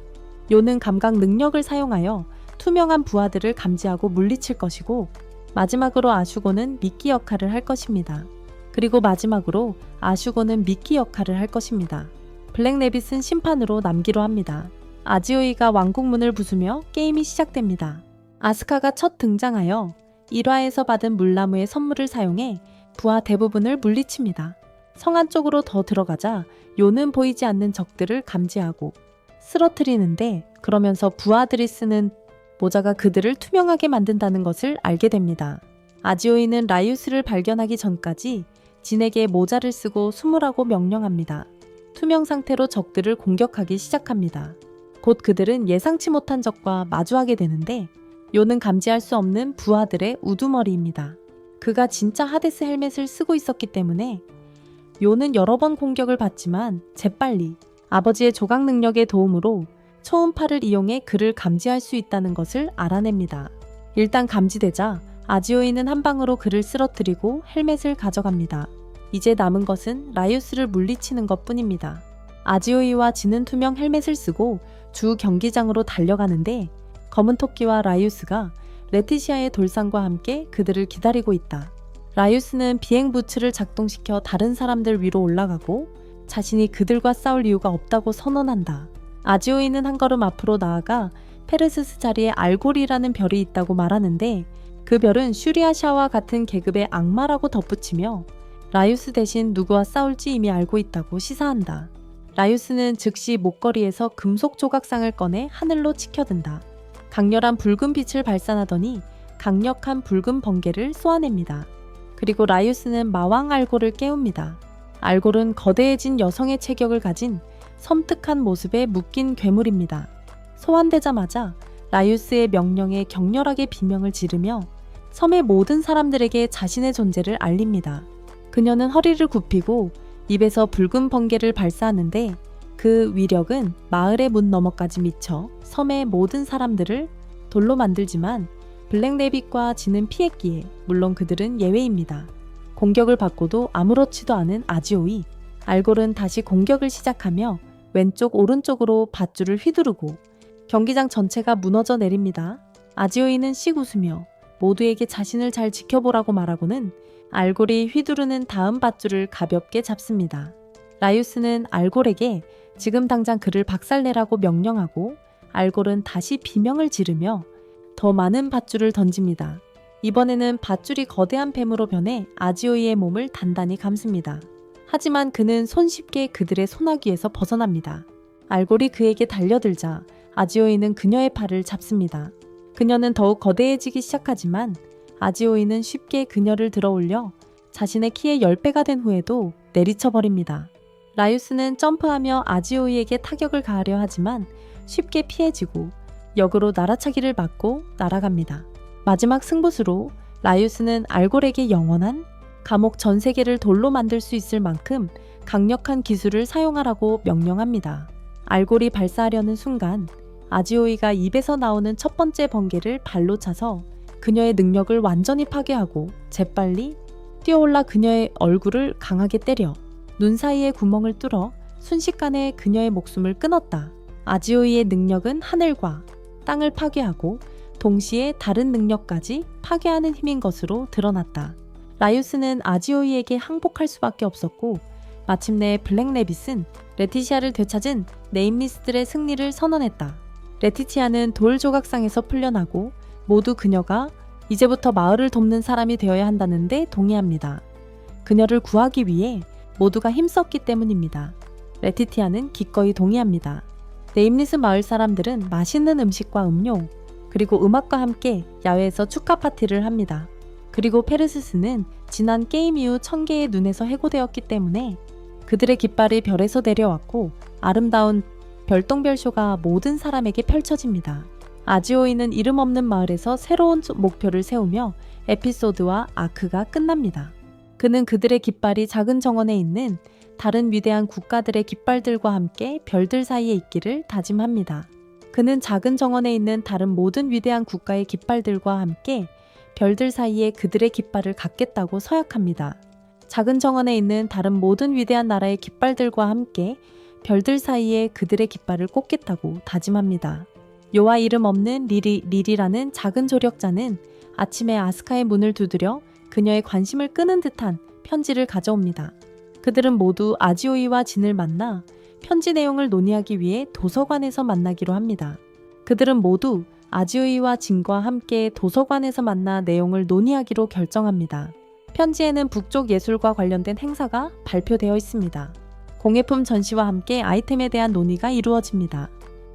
요는 감각 능력을 사용하여 투명한 부하들을 감지하고 물리칠 것이고, 마지막으로 아슈고는 미끼 역할을 할 것입니다. 그리고 마지막으로 아슈고는 미끼 역할을 할 것입니다. 블랙래빗은 심판으로 남기로 합니다. 아지오이가 왕국문을 부수며 게임이 시작됩니다. 아스카가 첫 등장하여 1화에서 받은 물나무의 선물을 사용해 부하 대부분을 물리칩니다. 성 안쪽으로 더 들어가자 요는 보이지 않는 적들을 감지하고 쓰러뜨리는데, 그러면서 부하들이 쓰는 모자가 그들을 투명하게 만든다는 것을 알게 됩니다. 아지오이는 라이우스를 발견하기 전까지 진에게 모자를 쓰고 숨으라고 명령합니다. 투명 상태로 적들을 공격하기 시작합니다. 곧 그들은 예상치 못한 적과 마주하게 되는데, 요는 감지할 수 없는 부하들의 우두머리입니다. 그가 진짜 하데스 헬멧을 쓰고 있었기 때문에 요는 여러 번 공격을 받지만 재빨리 아버지의 조각 능력의 도움으로 초음파를 이용해 그를 감지할 수 있다는 것을 알아냅니다. 일단 감지되자 아지오이는 한 방으로 그를 쓰러뜨리고 헬멧을 가져갑니다. 이제 남은 것은 라이우스를 물리치는 것뿐입니다. 아지오이와 진은 투명 헬멧을 쓰고 주 경기장으로 달려가는데, 검은 토끼와 라이우스가 레티시아의 돌상과 함께 그들을 기다리고 있다. 라이우스는 비행 부츠를 작동시켜 다른 사람들 위로 올라가고 자신이 그들과 싸울 이유가 없다고 선언한다. 아지오이는 한 걸음 앞으로 나아가 페르스스 자리에 알골이라는 별이 있다고 말하는데, 그 별은 슈리아샤와 같은 계급의 악마라고 덧붙이며 라이우스 대신 누구와 싸울지 이미 알고 있다고 시사한다. 라이우스는 즉시 목걸이에서 금속 조각상을 꺼내 하늘로 치켜든다. 강렬한 붉은 빛을 발산하더니 강력한 붉은 번개를 쏘아냅니다. 그리고 라이우스는 마왕 알골을 깨웁니다. 알골은 거대해진 여성의 체격을 가진 섬뜩한 모습의 묶인 괴물입니다. 소환되자마자 라이우스의 명령에 격렬하게 비명을 지르며 섬의 모든 사람들에게 자신의 존재를 알립니다. 그녀는 허리를 굽히고 입에서 붉은 번개를 발사하는데, 그 위력은 마을의 문 너머까지 미쳐 섬의 모든 사람들을 돌로 만들지만 블랙래빗과 진은 피했기에 물론 그들은 예외입니다. 공격을 받고도 아무렇지도 않은 아지오이. 알골은 다시 공격을 시작하며 왼쪽 오른쪽으로 밧줄을 휘두르고 경기장 전체가 무너져 내립니다. 아지오이는 씩 웃으며 모두에게 자신을 잘 지켜보라고 말하고는 알골이 휘두르는 다음 밧줄을 가볍게 잡습니다. 라이우스는 알골에게 지금 당장 그를 박살내라고 명령하고, 알골은 다시 비명을 지르며 더 많은 밧줄을 던집니다. 이번에는 밧줄이 거대한 뱀으로 변해 아지오이의 몸을 단단히 감습니다. 하지만 그는 손쉽게 그들의 소나귀에서 벗어납니다. 알골이 그에게 달려들자 아지오이는 그녀의 팔을 잡습니다. 그녀는 더욱 거대해지기 시작하지만 아지오이는 쉽게 그녀를 들어올려 자신의 키의 10배가 된 후에도 내리쳐버립니다. 라이우스는 점프하며 아지오이에게 타격을 가하려 하지만 쉽게 피해지고 역으로 날아차기를 맞고 날아갑니다. 마지막 승부수로 라이우스는 알골에게 영원한 감옥 전 세계를 돌로 만들 수 있을 만큼 강력한 기술을 사용하라고 명령합니다. 알골이 발사하려는 순간 아지오이가 입에서 나오는 첫 번째 번개를 발로 차서 그녀의 능력을 완전히 파괴하고 재빨리 뛰어올라 그녀의 얼굴을 강하게 때려 눈 사이에 구멍을 뚫어 순식간에 그녀의 목숨을 끊었다. 아지오이의 능력은 하늘과 땅을 파괴하고 동시에 다른 능력까지 파괴하는 힘인 것으로 드러났다. 라이우스는 아지오이에게 항복할 수밖에 없었고, 마침내 블랙래빗은 레티시아를 되찾은 네임리스들의 승리를 선언했다. 레티시아는 돌 조각상에서 풀려나고 모두 그녀가 이제부터 마을을 돕는 사람이 되어야 한다는데 동의합니다. 그녀를 구하기 위해 모두가 힘썼기 때문입니다. 레티티아는 기꺼이 동의합니다. 네임리스 마을 사람들은 맛있는 음식과 음료, 그리고 음악과 함께 야외에서 축하 파티를 합니다. 그리고 페르세스는 지난 게임 이후 1000개의 눈에서 해고되었기 때문에 그들의 깃발이 별에서 내려왔고 아름다운 별똥별쇼가 모든 사람에게 펼쳐집니다. 아지오이는 이름 없는 마을에서 새로운 목표를 세우며 에피소드와 아크가 끝납니다. 그는 그들의 깃발이 작은 정원에 있는 다른 위대한 국가들의 깃발들과 함께 별들 사이에 있기를 다짐합니다. 그는 작은 정원에 있는 다른 모든 위대한 국가의 깃발들과 함께 별들 사이에 그들의 깃발을 갖겠다고 서약합니다. 작은 정원에 있는 다른 모든 위대한 나라의 깃발들과 함께 별들 사이에 그들의 깃발을 꽂겠다고 다짐합니다. 요와 이름 없는 리리라는 작은 조력자는 아침에 아스카의 문을 두드려 그녀의 관심을 끄는 듯한 편지를 가져옵니다. 그들은 모두 아지오이와 진을 만나 편지 내용을 논의하기 위해 도서관에서 만나기로 합니다. 그들은 모두 아지오이와 진과 함께 도서관에서 만나 내용을 논의하기로 결정합니다. 편지에는 북쪽 예술과 관련된 행사가 발표되어 있습니다. 공예품 전시와 함께 아이템에 대한 논의가 이루어집니다.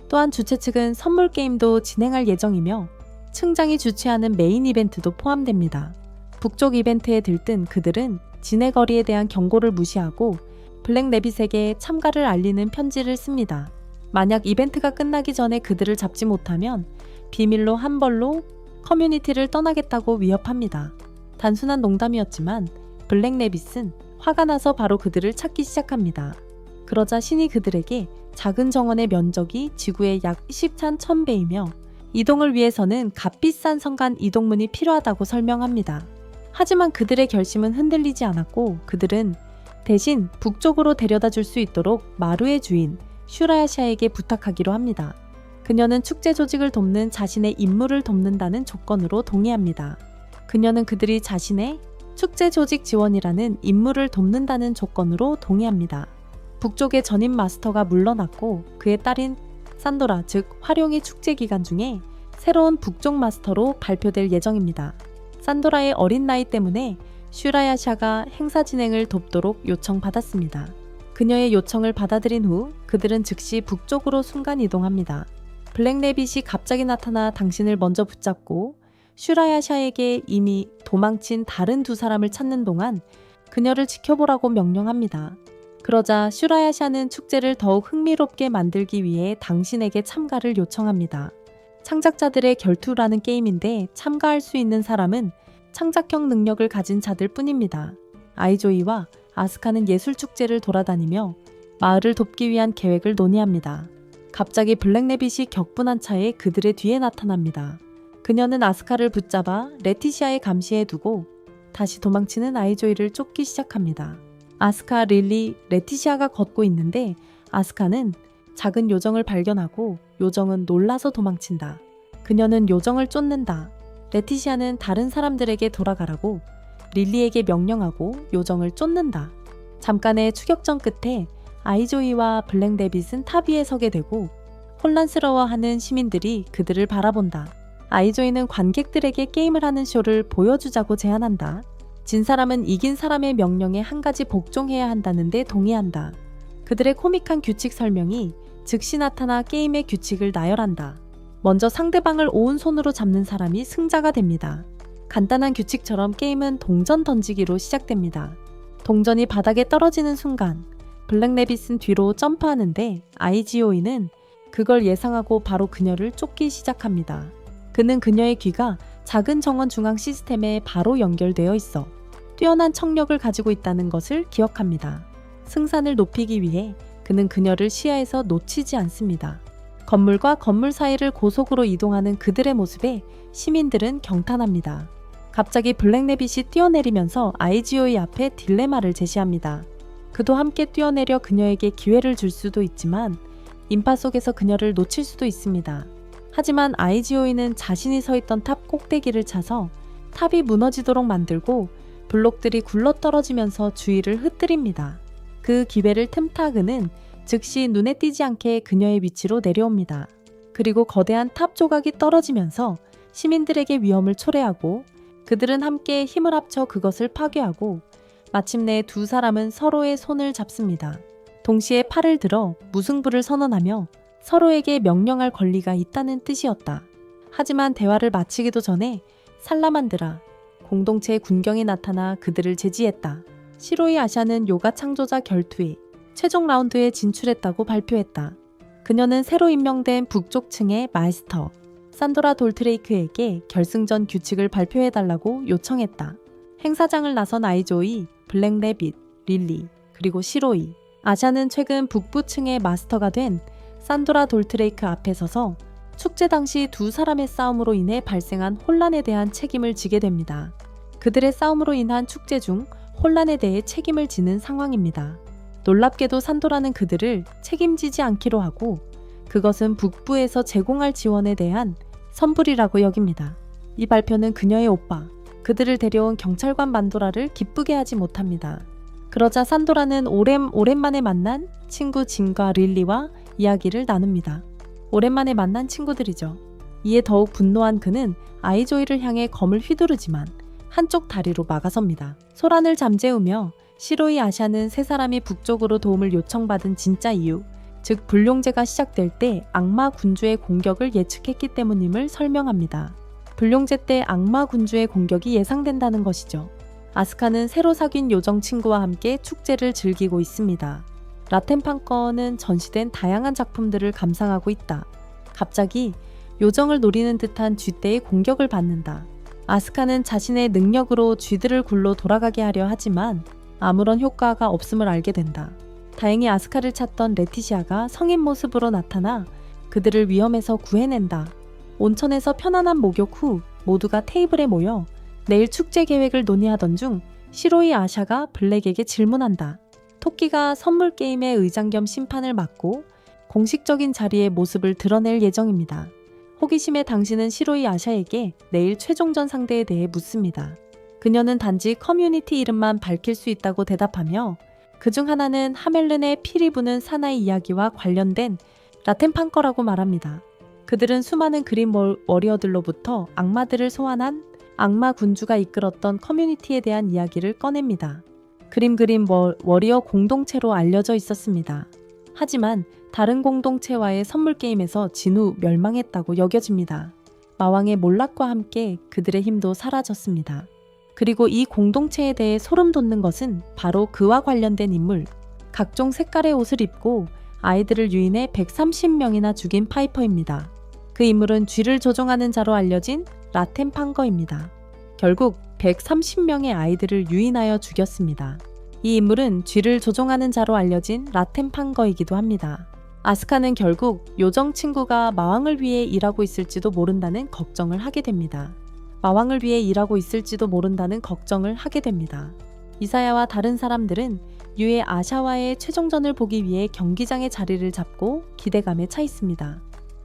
또한 주최 측은 선물 게임도 진행할 예정이며 층장이 주최하는 메인 이벤트도 포함됩니다. 북쪽 이벤트에 들뜬 그들은 진의 거리에 대한 경고를 무시하고 블랙 레빗에게 참가를 알리는 편지를 씁니다. 만약 이벤트가 끝나기 전에 그들을 잡지 못하면 비밀로 한 벌로 커뮤니티를 떠나겠다고 위협합니다. 단순한 농담이었지만 블랙 레빗은 화가 나서 바로 그들을 찾기 시작합니다. 그러자 신이 그들에게 작은 정원의 면적이 지구의 약 10,000배이며 이동을 위해서는 값비싼 성간 이동문이 필요하다고 설명합니다. 하지만 그들의 결심은 흔들리지 않았고 그들은 대신 북쪽으로 데려다 줄 수 있도록 마루의 주인 슈라야샤에게 부탁하기로 합니다. 그녀는 축제 조직을 돕는 자신의 임무를 돕는다는 조건으로 동의합니다. 그녀는 그들이 자신의 축제 조직 지원이라는 임무를 돕는다는 조건으로 동의합니다. 북쪽의 전임 마스터가 물러났고 그의 딸인 산도라 즉 화룡의 축제 기간 중에 새로운 북쪽 마스터로 발표될 예정입니다. 산도라의 어린 나이 때문에 슈라야샤가 행사 진행을 돕도록 요청받았습니다. 그녀의 요청을 받아들인 후 그들은 즉시 북쪽으로 순간 이동합니다. 블랙 레빗이 갑자기 나타나 당신을 먼저 붙잡고 슈라야샤에게 이미 도망친 다른 두 사람을 찾는 동안 그녀를 지켜보라고 명령합니다. 그러자 슈라야샤는 축제를 더욱 흥미롭게 만들기 위해 당신에게 참가를 요청합니다. 창작자들의 결투라는 게임인데 참가할 수 있는 사람은 창작형 능력을 가진 자들 뿐입니다. 아이조이와 아스카는 예술축제를 돌아다니며 마을을 돕기 위한 계획을 논의합니다. 갑자기 블랙 레빗이 격분한 차에 그들의 뒤에 나타납니다. 그녀는 아스카를 붙잡아 레티시아의 감시에 두고 다시 도망치는 아이조이를 쫓기 시작합니다. 아스카, 릴리, 레티시아가 걷고 있는데 아스카는 작은 요정을 발견하고 요정은 놀라서 도망친다. 그녀는 요정을 쫓는다. 레티시아는 다른 사람들에게 돌아가라고 릴리에게 명령하고 요정을 쫓는다. 잠깐의 추격전 끝에 아이조이와 블랙 레빗은 탑 위에 서게 되고 혼란스러워하는 시민들이 그들을 바라본다. 아이조이는 관객들에게 게임을 하는 쇼를 보여주자고 제안한다. 진 사람은 이긴 사람의 명령에 한 가지 복종해야 한다는데 동의한다. 그들의 코믹한 규칙 설명이 즉시 나타나 게임의 규칙을 나열한다. 먼저 상대방을 오른손으로 잡는 사람이 승자가 됩니다. 간단한 규칙처럼 게임은 동전 던지기로 시작됩니다. 동전이 바닥에 떨어지는 순간 블랙 레빗은 뒤로 점프하는데 아이지오이는 그걸 예상하고 바로 그녀를 쫓기 시작합니다. 그는 그녀의 귀가 작은 정원 중앙 시스템에 바로 연결되어 있어 뛰어난 청력을 가지고 있다는 것을 기억합니다. 승산을 높이기 위해 그는 그녀를 시야에서 놓치지 않습니다. 건물과 건물 사이를 고속으로 이동하는 그들의 모습에 시민들은 경탄합니다. 갑자기 블랙 레빗이 뛰어내리면서 아이지오이 앞에 딜레마를 제시합니다. 그도 함께 뛰어내려 그녀에게 기회를 줄 수도 있지만 인파 속에서 그녀를 놓칠 수도 있습니다. 하지만 아이지오이는 자신이 서 있던 탑 꼭대기를 차서 탑이 무너지도록 만들고 블록들이 굴러떨어지면서 주위를 흩뜨립니다. 그 기회를 틈타 그는 즉시 눈에 띄지 않게 그녀의 위치로 내려옵니다. 그리고 거대한 탑 조각이 떨어지면서 시민들에게 위험을 초래하고 그들은 함께 힘을 합쳐 그것을 파괴하고 마침내 두 사람은 서로의 손을 잡습니다. 동시에 팔을 들어 무승부를 선언하며 서로에게 명령할 권리가 있다는 뜻이었다. 하지만 대화를 마치기도 전에 살라만드라, 공동체의 군경이 나타나 그들을 제지했다. 시로이 아샤는 요가 창조자 결투에 최종 라운드에 진출했다고 발표했다. 그녀는 새로 임명된 북쪽층의 마스터 산도라 돌트레이크에게 결승전 규칙을 발표해달라고 요청했다. 행사장을 나선 아이조이, 블랙래빗, 릴리, 그리고 시로이. 아샤는 최근 북부층의 마스터가 된 산도라 돌트레이크 앞에 서서 축제 당시 두 사람의 싸움으로 인해 발생한 혼란에 대한 책임을 지게 됩니다. 그들의 싸움으로 인한 축제 중 혼란에 대해 책임을 지는 상황입니다. 놀랍게도 산도라는 그들을 책임지지 않기로 하고 그것은 북부에서 제공할 지원에 대한 선불이라고 여깁니다. 이 발표는 그녀의 오빠, 그들을 데려온 경찰관 만도라를 기쁘게 하지 못합니다. 그러자 산도라는 오랜만에 만난 친구 진과 릴리와 이야기를 나눕니다. 오랜만에 만난 친구들이죠. 이에 더욱 분노한 그는 아이조이를 향해 검을 휘두르지만 한쪽 다리로 막아섭니다. 소란을 잠재우며 시로이 아샤는 세 사람이 북쪽으로 도움을 요청받은 진짜 이유, 즉 불룡제가 시작될 때 악마 군주의 공격을 예측했기 때문임을 설명합니다. 불룡제 때 악마 군주의 공격이 예상된다는 것이죠. 아스카는 새로 사귄 요정 친구와 함께 축제를 즐기고 있습니다. 라텐판거는 전시된 다양한 작품들을 감상하고 있다. 갑자기 요정을 노리는 듯한 쥐떼의 공격을 받는다. 아스카는 자신의 능력으로 쥐들을 굴러 돌아가게 하려 하지만 아무런 효과가 없음을 알게 된다. 다행히 아스카를 찾던 레티시아가 성인 모습으로 나타나 그들을 위험에서 구해낸다. 온천에서 편안한 목욕 후 모두가 테이블에 모여 내일 축제 계획을 논의하던 중 시로이 아샤가 블랙에게 질문한다. 토끼가 선물 게임의 의장 겸 심판을 맡고 공식적인 자리의 모습을 드러낼 예정입니다. 호기심에 당신은 시로이 아샤에게 내일 최종전 상대에 대해 묻습니다. 그녀는 단지 커뮤니티 이름만 밝힐 수 있다고 대답하며 그중 하나는 하멜른의 피리 부는 사나이 이야기와 관련된 라텐판거라고 말합니다. 그들은 수많은 그린 워리어들로부터 악마들을 소환한 악마 군주가 이끌었던 커뮤니티에 대한 이야기를 꺼냅니다. 그림 워리어 공동체로 알려져 있었습니다. 하지만 다른 공동체와의 선물 게임에서 진 후 멸망했다고 여겨집니다. 마왕의 몰락과 함께 그들의 힘도 사라졌습니다. 그리고 이 공동체에 대해 소름 돋는 것은 바로 그와 관련된 인물, 각종 색깔의 옷을 입고 아이들을 유인해 130명이나 죽인 파이퍼입니다. 그 인물은 쥐를 조종하는 자로 알려진 라텐판거입니다. 결국 130명의 아이들을 유인하여 죽였습니다. 이 인물은 쥐를 조종하는 자로 알려진 라텐판거이기도 합니다. 아스카는 결국 요정 친구가 마왕을 위해 일하고 있을지도 모른다는 걱정을 하게 됩니다. 마왕을 위해 일하고 있을지도 모른다는 걱정을 하게 됩니다. 이사야와 다른 사람들은 유의 아샤와의 최종전을 보기 위해 경기장의 자리를 잡고 기대감에 차 있습니다.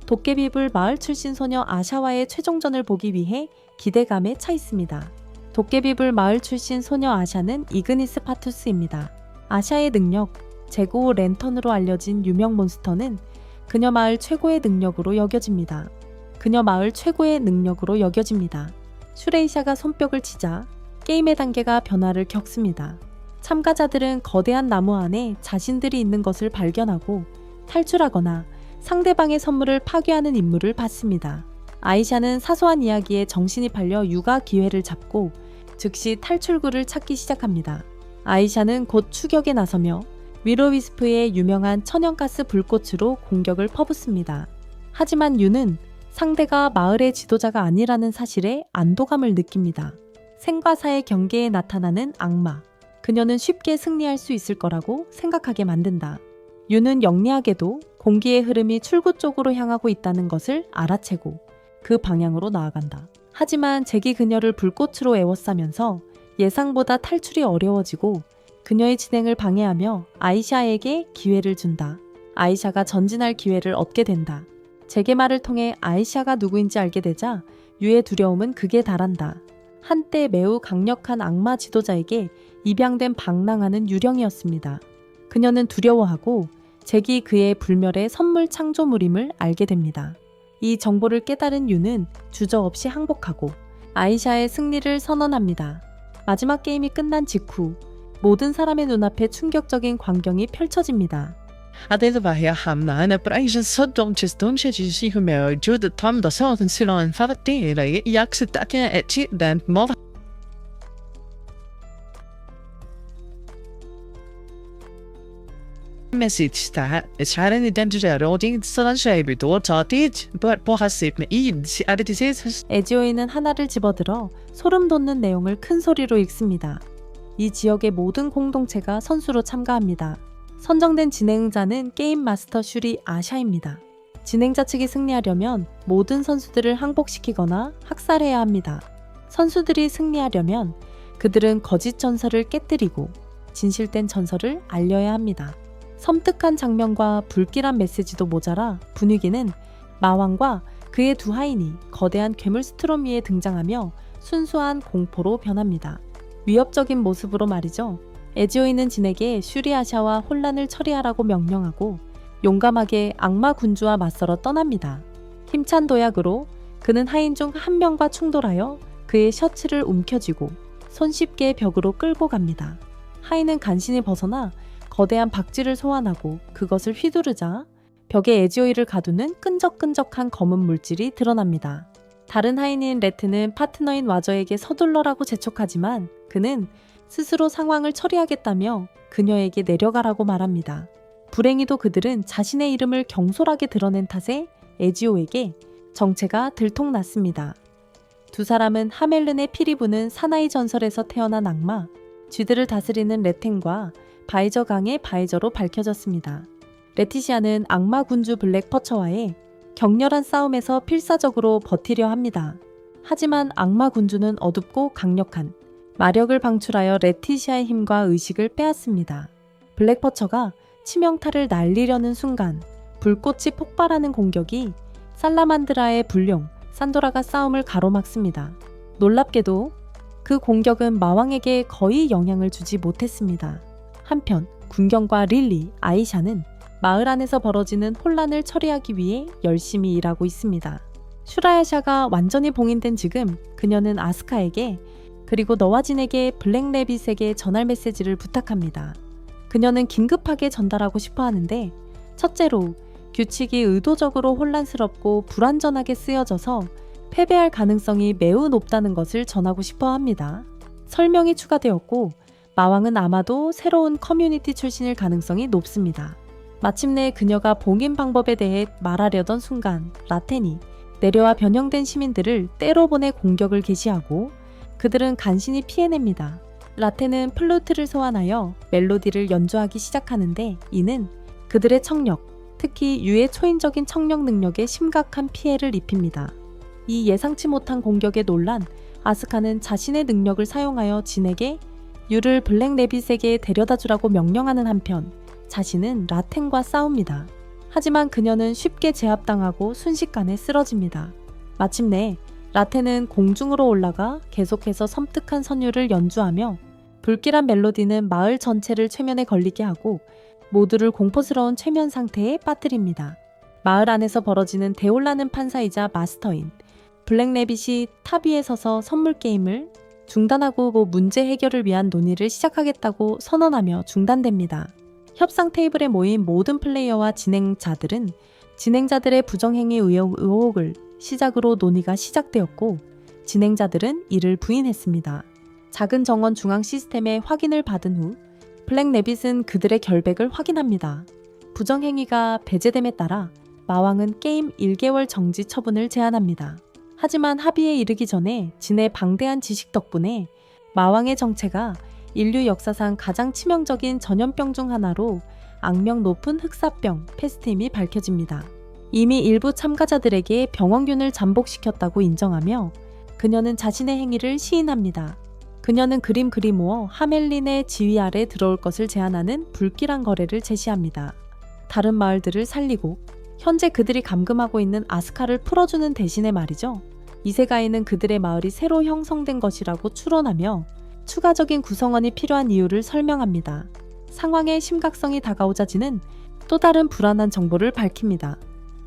도깨비불 마을 출신 소녀 아샤와의 최종전을 보기 위해 기대감에 차 있습니다. 도깨비불 마을 출신 소녀 아샤는 이그니스 파투스입니다. 아샤의 능력, 재고 랜턴으로 알려진 유명 몬스터는 그녀 마을 최고의 능력으로 여겨집니다. 슈레이샤가 손뼉을 치자 게임의 단계가 변화를 겪습니다. 참가자들은 거대한 나무 안에 자신들이 있는 것을 발견하고 탈출하거나 상대방의 선물을 파괴하는 임무를 받습니다. 아이샤는 사소한 이야기에 정신이 팔려 육아 기회를 잡고 즉시 탈출구를 찾기 시작합니다. 아이샤는 곧 추격에 나서며 위로위스프의 유명한 천연가스 불꽃으로 공격을 퍼붓습니다. 하지만 유는 상대가 마을의 지도자가 아니라는 사실에 안도감을 느낍니다. 생과 사의 경계에 나타나는 악마. 그녀는 쉽게 승리할 수 있을 거라고 생각하게 만든다. 유는 영리하게도 공기의 흐름이 출구 쪽으로 향하고 있다는 것을 알아채고 그 방향으로 나아간다. 하지만 잭이 그녀를 불꽃으로 에워싸면서 예상보다 탈출이 어려워지고 그녀의 진행을 방해하며 아이샤에게 기회를 준다. 아이샤가 전진할 기회를 얻게 된다. 잭의 말을 통해 아이샤가 누구인지 알게 되자 유의 두려움은 극에 달한다. 한때 매우 강력한 악마 지도자에게 입양된 방랑하는 유령이었습니다. 그녀는 두려워하고 잭이 그의 불멸의 선물 창조물임을 알게 됩니다. 이 정보를 깨달은 유는 주저없이 항복하고 아이샤의 승리를 선언합니다. 마지막 게임이 끝난 직후 모든 사람의 눈앞에 충격적인 광경이 펼쳐집니다. Hade vaya hamna na praisen sodom chistom shiji humeo jud tom da soten silon favatire yaksitake etchi dan mov message ta isharen identity roding salan shaybi do tatij but pohasip me id aditises 에지오이는 하나를 집어들어 소름 돋는 내용을 큰 소리로 읽습니다. 이 지역의 모든 공동체가 선수로 참가합니다. 선정된 진행자는 게임 마스터 슈리 아샤입니다. 진행자 측이 승리하려면 모든 선수들을 항복시키거나 학살해야 합니다. 선수들이 승리하려면 그들은 거짓 전설을 깨뜨리고 진실된 전설을 알려야 합니다. 섬뜩한 장면과 불길한 메시지도 모자라 분위기는 마왕과 그의 두 하인이 거대한 괴물 스트롬 위에 등장하며 순수한 공포로 변합니다. 위협적인 모습으로 말이죠. 에지오이는 진에게 슈리아샤와 혼란을 처리하라고 명령하고 용감하게 악마 군주와 맞서러 떠납니다. 힘찬 도약으로 그는 하인 중 한 명과 충돌하여 그의 셔츠를 움켜쥐고 손쉽게 벽으로 끌고 갑니다. 하인은 간신히 벗어나 거대한 박쥐를 소환하고 그것을 휘두르자 벽에 에지오이를 가두는 끈적끈적한 검은 물질이 드러납니다. 다른 하인인 레트는 파트너인 와저에게 서둘러라고 재촉하지만 그는 스스로 상황을 처리하겠다며 그녀에게 내려가라고 말합니다. 불행히도 그들은 자신의 이름을 경솔하게 드러낸 탓에 에지오에게 정체가 들통났습니다. 두 사람은 하멜른의 피리 부는 사나이 전설에서 태어난 악마, 쥐들을 다스리는 레텐과 바이저 강의 바이저로 밝혀졌습니다. 레티시아는 악마 군주 블랙퍼처와의 격렬한 싸움에서 필사적으로 버티려 합니다. 하지만 악마 군주는 어둡고 강력한 마력을 방출하여 레티시아의 힘과 의식을 빼앗습니다. 블랙퍼처가 치명타를 날리려는 순간 불꽃이 폭발하는 공격이 살라만드라의 불룡 산도라가 싸움을 가로막습니다. 놀랍게도 그 공격은 마왕에게 거의 영향을 주지 못했습니다. 한편 군경과 릴리, 아이샤는 마을 안에서 벌어지는 혼란을 처리하기 위해 열심히 일하고 있습니다. 슈라야샤가 완전히 봉인된 지금 그녀는 아스카에게 그리고 너와 진에게 블랙레빗에게 전할 메시지를 부탁합니다. 그녀는 긴급하게 전달하고 싶어 하는데 첫째로 규칙이 의도적으로 혼란스럽고 불완전하게 쓰여져서 패배할 가능성이 매우 높다는 것을 전하고 싶어 합니다. 설명이 추가되었고 마왕은 아마도 새로운 커뮤니티 출신일 가능성이 높습니다. 마침내 그녀가 봉인 방법에 대해 말하려던 순간 라텐이 내려와 변형된 시민들을 때로 보내 공격을 개시하고 그들은 간신히 피해냅니다. 라텐은 플루트를 소환하여 멜로디를 연주하기 시작하는데 이는 그들의 청력, 특히 유의 초인적인 청력 능력에 심각한 피해를 입힙니다. 이 예상치 못한 공격에 놀란 아스카는 자신의 능력을 사용하여 진에게 유를 블랙레빗에게 데려다주라고 명령하는 한편 자신은 라텐과 싸웁니다. 하지만 그녀는 쉽게 제압당하고 순식간에 쓰러집니다. 마침내 라텐은 공중으로 올라가 계속해서 섬뜩한 선율을 연주하며 불길한 멜로디는 마을 전체를 최면에 걸리게 하고 모두를 공포스러운 최면 상태에 빠뜨립니다. 마을 안에서 벌어지는 대혼란은 판사이자 마스터인 블랙레빗이 탑 위에 서서 선물 게임을 중단하고 문제 해결을 위한 논의를 시작하겠다고 선언하며 중단됩니다. 협상 테이블에 모인 모든 플레이어와 진행자들은 진행자들의 부정행위 의혹을 시작으로 논의가 시작되었고 진행자들은 이를 부인했습니다. 작은 정원 중앙 시스템의 확인을 받은 후 블랙레빗은 그들의 결백을 확인합니다. 부정행위가 배제됨에 따라 마왕은 게임 1개월 정지 처분을 제안합니다. 하지만 합의에 이르기 전에 진의 방대한 지식 덕분에 마왕의 정체가 인류 역사상 가장 치명적인 전염병 중 하나로 악명 높은 흑사병 페스트임이 밝혀집니다. 이미 일부 참가자들에게 병원균을 잠복시켰다고 인정하며 그녀는 자신의 행위를 시인합니다. 그녀는 그림 그리모어 하멜린의 지휘 아래 들어올 것을 제안하는 불길한 거래를 제시합니다. 다른 마을들을 살리고 현재 그들이 감금하고 있는 아스카를 풀어주는 대신에 말이죠. 이세가이는 그들의 마을이 새로 형성된 것이라고 추론하며 추가적인 구성원이 필요한 이유를 설명합니다. 상황의 심각성이 다가오자 진은 또 다른 불안한 정보를 밝힙니다.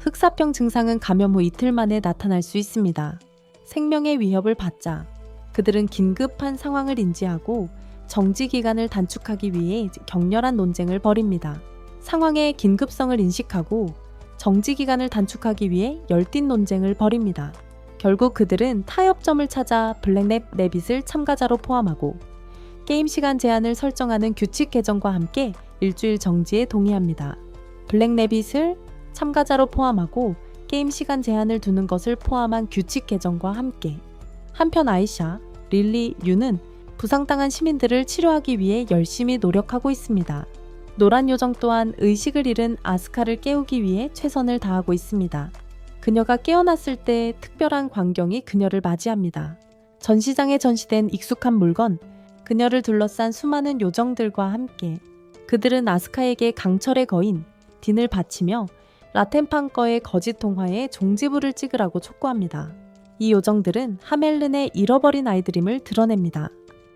흑사병 증상은 감염 후 이틀 만에 나타날 수 있습니다. 생명의 위협을 받자 그들은 긴급한 상황을 인지하고 정지 기간을 단축하기 위해 격렬한 논쟁을 벌입니다. 상황의 긴급성을 인식하고 정지 기간을 단축하기 위해 열띤 논쟁을 벌입니다. 결국 그들은 타협점을 찾아 블랙 레빗을 참가자로 포함하고 게임 시간 제한을 설정하는 규칙 개정과 함께 일주일 정지에 동의합니다. 블랙 레빗을 참가자로 포함하고 게임 시간 제한을 두는 것을 포함한 규칙 개정과 함께 한편 아이샤, 릴리, 유는 부상당한 시민들을 치료하기 위해 열심히 노력하고 있습니다. 노란 요정 또한 의식을 잃은 아스카를 깨우기 위해 최선을 다하고 있습니다. 그녀가 깨어났을 때 특별한 광경이 그녀를 맞이합니다. 전시장에 전시된 익숙한 물건, 그녀를 둘러싼 수많은 요정들과 함께 그들은 아스카에게 강철의 거인 딘을 바치며 라텐팡거의 거짓 통화에 종지부를 찍으라고 촉구합니다. 이 요정들은 하멜른의 잃어버린 아이들임을 드러냅니다.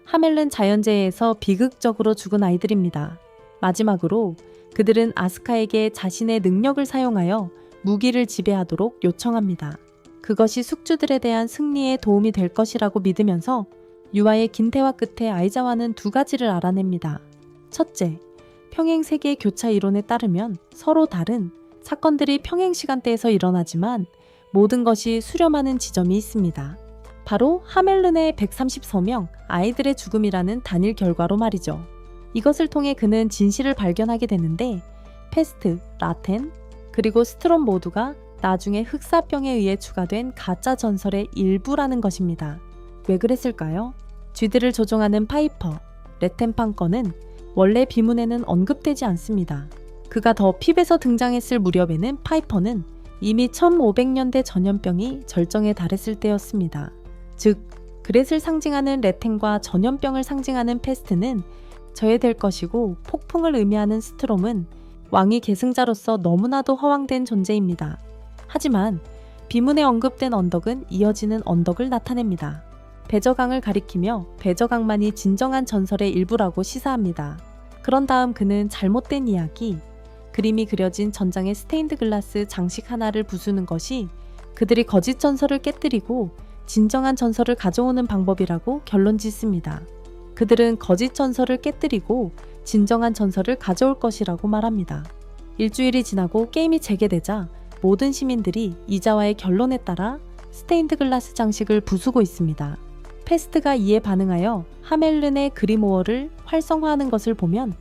하멜른 자연재해에서 비극적으로 죽은 아이들입니다. 마지막으로 그들은 아스카에게 자신의 능력을 사용하여 무기를 지배하도록 요청합니다. 그것이 숙주들에 대한 승리에 도움이 될 것이라고 믿으면서 유아의 긴 대화 끝에 아이자와는 두 가지를 알아냅니다. 첫째, 평행세계 교차 이론에 따르면 서로 다른 사건들이 평행 시간대에서 일어나지만 모든 것이 수렴하는 지점이 있습니다. 바로 하멜른의 130서명 아이들의 죽음이라는 단일 결과로 말이죠. 이것을 통해 그는 진실을 발견하게 되는데 페스트, 라텐, 그리고 스트롬 모두가 나중에 흑사병에 의해 추가된 가짜 전설의 일부라는 것입니다. 왜 그랬을까요? 쥐들을 조종하는 파이퍼, 레텐팡거는 원래 비문에는 언급되지 않습니다. 그가 더 핍에서 등장했을 무렵에는 파이퍼는 이미 1500년대 전염병이 절정에 달했을 때였습니다. 즉, 그렛을 상징하는 레텐과 전염병을 상징하는 페스트는 저해될 것이고 폭풍을 의미하는 스트롬은 왕위 계승자로서 너무나도 허황된 존재입니다. 하지만 비문에 언급된 언덕은 이어지는 언덕을 나타냅니다. 배저강을 가리키며 배저강만이 진정한 전설의 일부라고 시사합니다. 그런 다음 그는 잘못된 이야기, 그림이 그려진 전장의 스테인드 글라스 장식 하나를 부수는 것이 그들이 거짓 전설을 깨뜨리고 진정한 전설을 가져오는 방법이라고 결론 짓습니다. 그들은 거짓 전설을 깨뜨리고 진정한 전설을 가져올 것이라고 말합니다. 일주일이 지나고 게임이 재개되자 모든 시민들이 이자와의 결론에 따라 스테인드 글라스 장식을 부수고 있습니다. 페스트가 이에 반응하여 하멜른의 그리모어를 활성화하는 것을 보면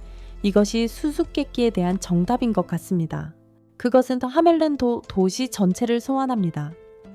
이것이 수수께끼에 대한 정답인 것 같습니다. 그것은 하멜른 도시 전체를 소환합니다.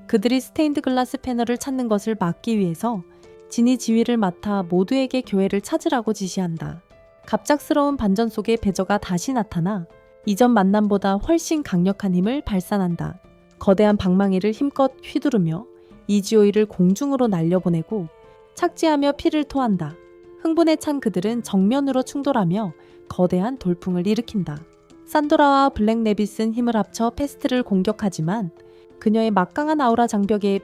그들이 스테인드 글라스 패널을 찾는 것을 막기 위해서 진이 지휘를 맡아 모두에게 교회를 찾으라고 지시한다. 갑작스러운 반전 속에 배저가 다시 나타나 이전 만남보다 훨씬 강력한 힘을 발산한다. 거대한 방망이를 힘껏 휘두르며 이지오이를 공중으로 날려보내고 착지하며 피를 토한다. 흥분에 찬 그들은 정면으로 충돌하며 거대한 돌풍을 일으킨다. 산도라와 블랙 레빗은 힘을 합쳐 페스트를 공격하지만 그녀의 막강한 아우라 장벽에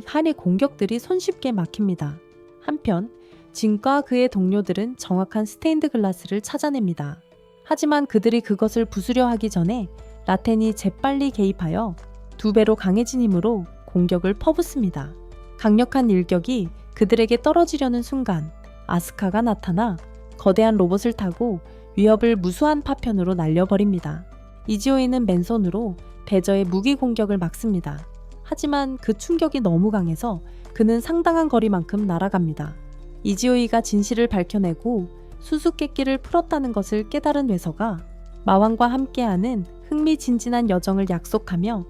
한의 공격들이 손쉽게 막힙니다. 한편 진과 그의 동료들은 정확한 스테인드 글라스를 찾아냅니다. 하지만 그들이 그것을 부수려 하기 전에 라텐이 재빨리 개입하여 2배로 강해진 힘으로 공격을 퍼붓습니다. 강력한 일격이 그들에게 떨어지려는 순간 아스카가 나타나 거대한 로봇을 타고 위협을 무수한 파편으로 날려버립니다. 이지오이는 맨손으로 배저의 무기 공격을 막습니다. 하지만 그 충격이 너무 강해서 그는 상당한 거리만큼 날아갑니다. 이지오이가 진실을 밝혀내고 수수께끼를 풀었다는 것을 깨달은 외서가 마왕과 함께하는 흥미진진한 여정을 약속하며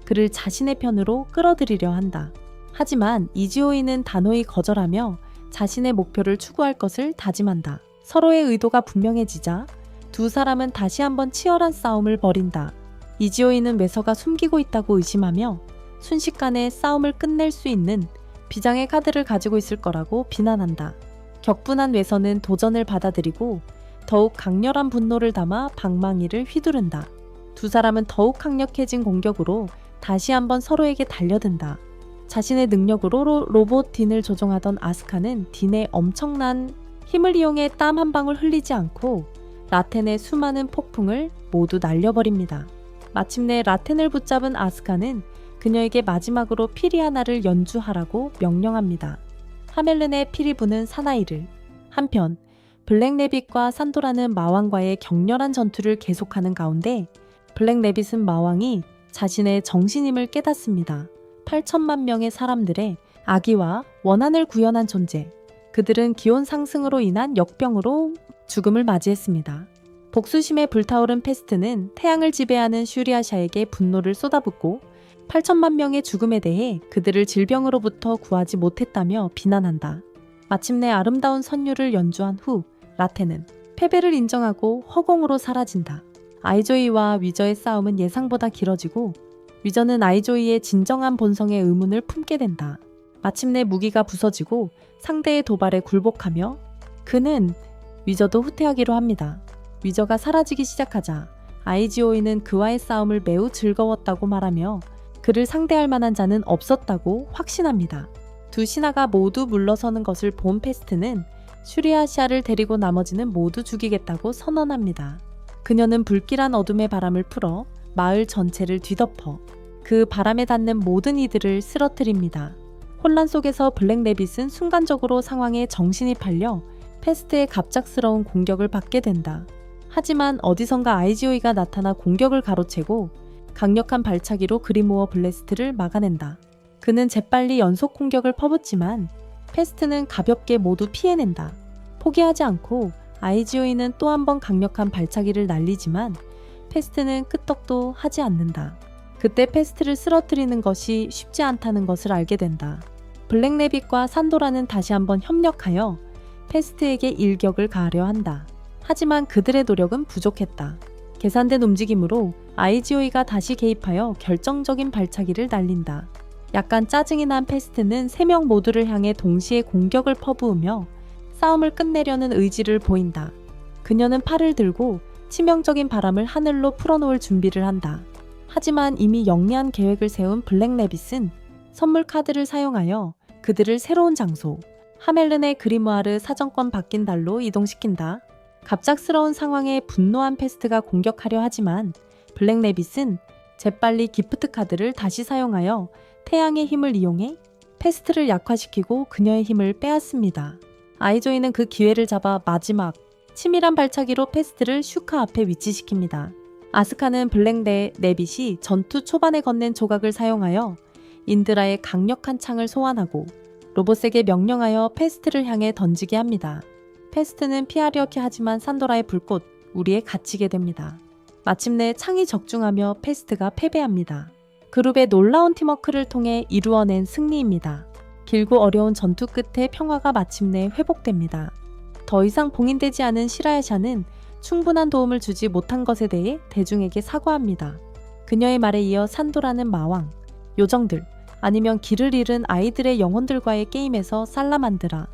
그를 자신의 편으로 끌어들이려 한다. 하지만 이지오이는 단호히 거절하며 자신의 목표를 추구할 것을 다짐한다. 서로의 의도가 분명해지자 두 사람은 다시 한번 치열한 싸움을 벌인다. 이지오이는 외서가 숨기고 있다고 의심하며 순식간에 싸움을 끝낼 수 있는 비장의 카드를 가지고 있을 거라고 비난한다. 격분한 외서는 도전을 받아들이고 더욱 강렬한 분노를 담아 방망이를 휘두른다. 두 사람은 더욱 강력해진 공격으로 다시 한번 서로에게 달려든다. 자신의 능력으로 로봇 딘을 조종하던 아스카는 딘의 엄청난 힘을 이용해 땀 한 방울 흘리지 않고 라텐의 수많은 폭풍을 모두 날려버립니다. 마침내 라텐을 붙잡은 아스카는 그녀에게 마지막으로 피리 하나를 연주하라고 명령합니다. 하멜른의 피리 부는 사나이를. 한편 블랙래빗과 산도라는 마왕과의 격렬한 전투를 계속하는 가운데 블랙래빗은 마왕이 자신의 정신임을 깨닫습니다. 8천만 명의 사람들의 악의와 원한을 구현한 존재. 그들은 기온 상승으로 인한 역병으로 죽음을 맞이했습니다. 복수심에 불타오른 페스트는 태양을 지배하는 슈리아샤에게 분노를 쏟아붓고 8천만 명의 죽음에 대해 그들을 질병으로부터 구하지 못했다며 비난한다. 마침내 아름다운 선율을 연주한 후 라테는 패배를 인정하고 허공으로 사라진다. 아이조이와 위저의 싸움은 예상보다 길어지고 위저는 아이조이의 진정한 본성의 의문을 품게 된다. 마침내 무기가 부서지고 상대의 도발에 굴복하며 그는 위저도 후퇴하기로 합니다. 위저가 사라지기 시작하자 아이지오이는 그와의 싸움을 매우 즐거웠다고 말하며 그를 상대할 만한 자는 없었다고 확신합니다. 두 신하가 모두 물러서는 것을 본 페스트는 슈리아시아를 데리고 나머지는 모두 죽이겠다고 선언합니다. 그녀는 불길한 어둠의 바람을 풀어 마을 전체를 뒤덮어 그 바람에 닿는 모든 이들을 쓰러뜨립니다. 혼란 속에서 블랙래빗은 순간적으로 상황에 정신이 팔려 페스트의 갑작스러운 공격을 받게 된다. 하지만 어디선가 아이지오이가 나타나 공격을 가로채고 강력한 발차기로 그리모어 블래스트를 막아낸다. 그는 재빨리 연속 공격을 퍼붓지만 페스트는 가볍게 모두 피해낸다. 포기하지 않고 아이지오이는 또 한 번 강력한 발차기를 날리지만 페스트는 끄떡도 하지 않는다. 그때 페스트를 쓰러뜨리는 것이 쉽지 않다는 것을 알게 된다. 블랙래빗과 산도라는 다시 한번 협력하여 페스트에게 일격을 가하려 한다. 하지만 그들의 노력은 부족했다. 계산된 움직임으로 아이지오이가 다시 개입하여 결정적인 발차기를 날린다. 약간 짜증이 난 페스트는 3명 모두를 향해 동시에 공격을 퍼부으며 싸움을 끝내려는 의지를 보인다. 그녀는 팔을 들고 치명적인 바람을 하늘로 풀어놓을 준비를 한다. 하지만 이미 영리한 계획을 세운 블랙래빗은 선물 카드를 사용하여 그들을 새로운 장소, 하멜른의 그리무아르 사정권 바뀐 달로 이동시킨다. 갑작스러운 상황에 분노한 페스트가 공격하려 하지만 블랙래빗은 재빨리 기프트 카드를 다시 사용하여 태양의 힘을 이용해 페스트를 약화시키고 그녀의 힘을 빼앗습니다. 아이조이는 그 기회를 잡아 마지막 치밀한 발차기로 페스트를 슈카 앞에 위치시킵니다. 아스카는 블랙래빗이 전투 초반에 건넨 조각을 사용하여 인드라의 강력한 창을 소환하고 로봇에게 명령하여 페스트를 향해 던지게 합니다. 페스트는 피하려 하지만 산도라의 불꽃 우리에 갇히게 됩니다. 마침내 창이 적중하며 페스트가 패배합니다. 그룹의 놀라운 팀워크를 통해 이루어낸 승리입니다. 길고 어려운 전투 끝에 평화가 마침내 회복됩니다. 더 이상 봉인되지 않은 시라야샤는 충분한 도움을 주지 못한 것에 대해 대중에게 사과합니다. 그녀의 말에 이어 산도라는 마왕, 요정들, 아니면 길을 잃은 아이들의 영혼들과의 게임에서 살라만드라,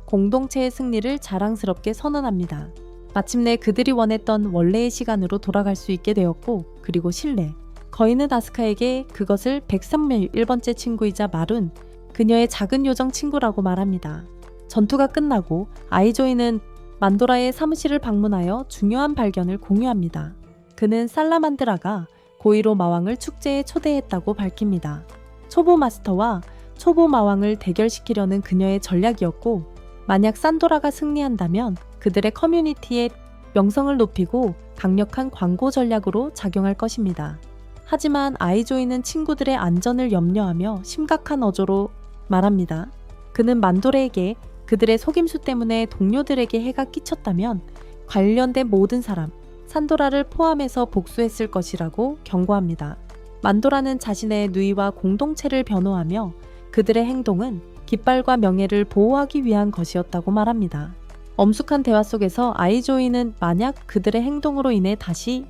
공동체의 승리를 자랑스럽게 선언합니다. 마침내 그들이 원했던 원래의 시간으로 돌아갈 수 있게 되었고, 그리고 신뢰. 거인은 아스카에게 그것을 131번째 친구이자 마룬, 그녀의 작은 요정 친구라고 말합니다. 전투가 끝나고 아이조이는 만도라의 사무실을 방문하여 중요한 발견을 공유합니다. 그는 살라만드라가 고이로 마왕을 축제에 초대했다고 밝힙니다. 초보 마스터와 초보 마왕을 대결시키려는 그녀의 전략이었고, 만약 산도라가 승리한다면 그들의 커뮤니티의 명성을 높이고 강력한 광고 전략으로 작용할 것입니다. 하지만 아이조이는 친구들의 안전을 염려하며 심각한 어조로 말합니다. 그는 만도레에게 그들의 속임수 때문에 동료들에게 해가 끼쳤다면 관련된 모든 사람, 산도라를 포함해서 복수했을 것이라고 경고합니다. 만도라는 자신의 누이와 공동체를 변호하며 그들의 행동은 깃발과 명예를 보호하기 위한 것이었다고 말합니다. 엄숙한 대화 속에서 아이조이는 만약 그들의 행동으로 인해 다시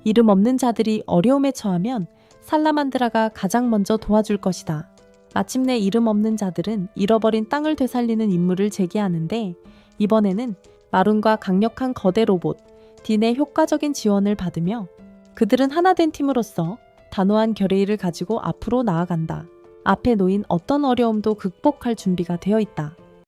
이름 없는 자들이 어려움에 처하면 살라만드라가 가장 먼저 도와줄 것이다. 마침내 이름 없는 자들은 잃어버린 땅을 되살리는 임무를 제기하는데, 이번에는 마룬과 강력한 거대 로봇 딘의 효과적인 지원을 받으며 그들은 하나 된 팀으로서 단호한 결의를 가지고 앞으로 나아간다. 앞에 놓인 어떤 어려움도 극복할 준비가 되어 있다.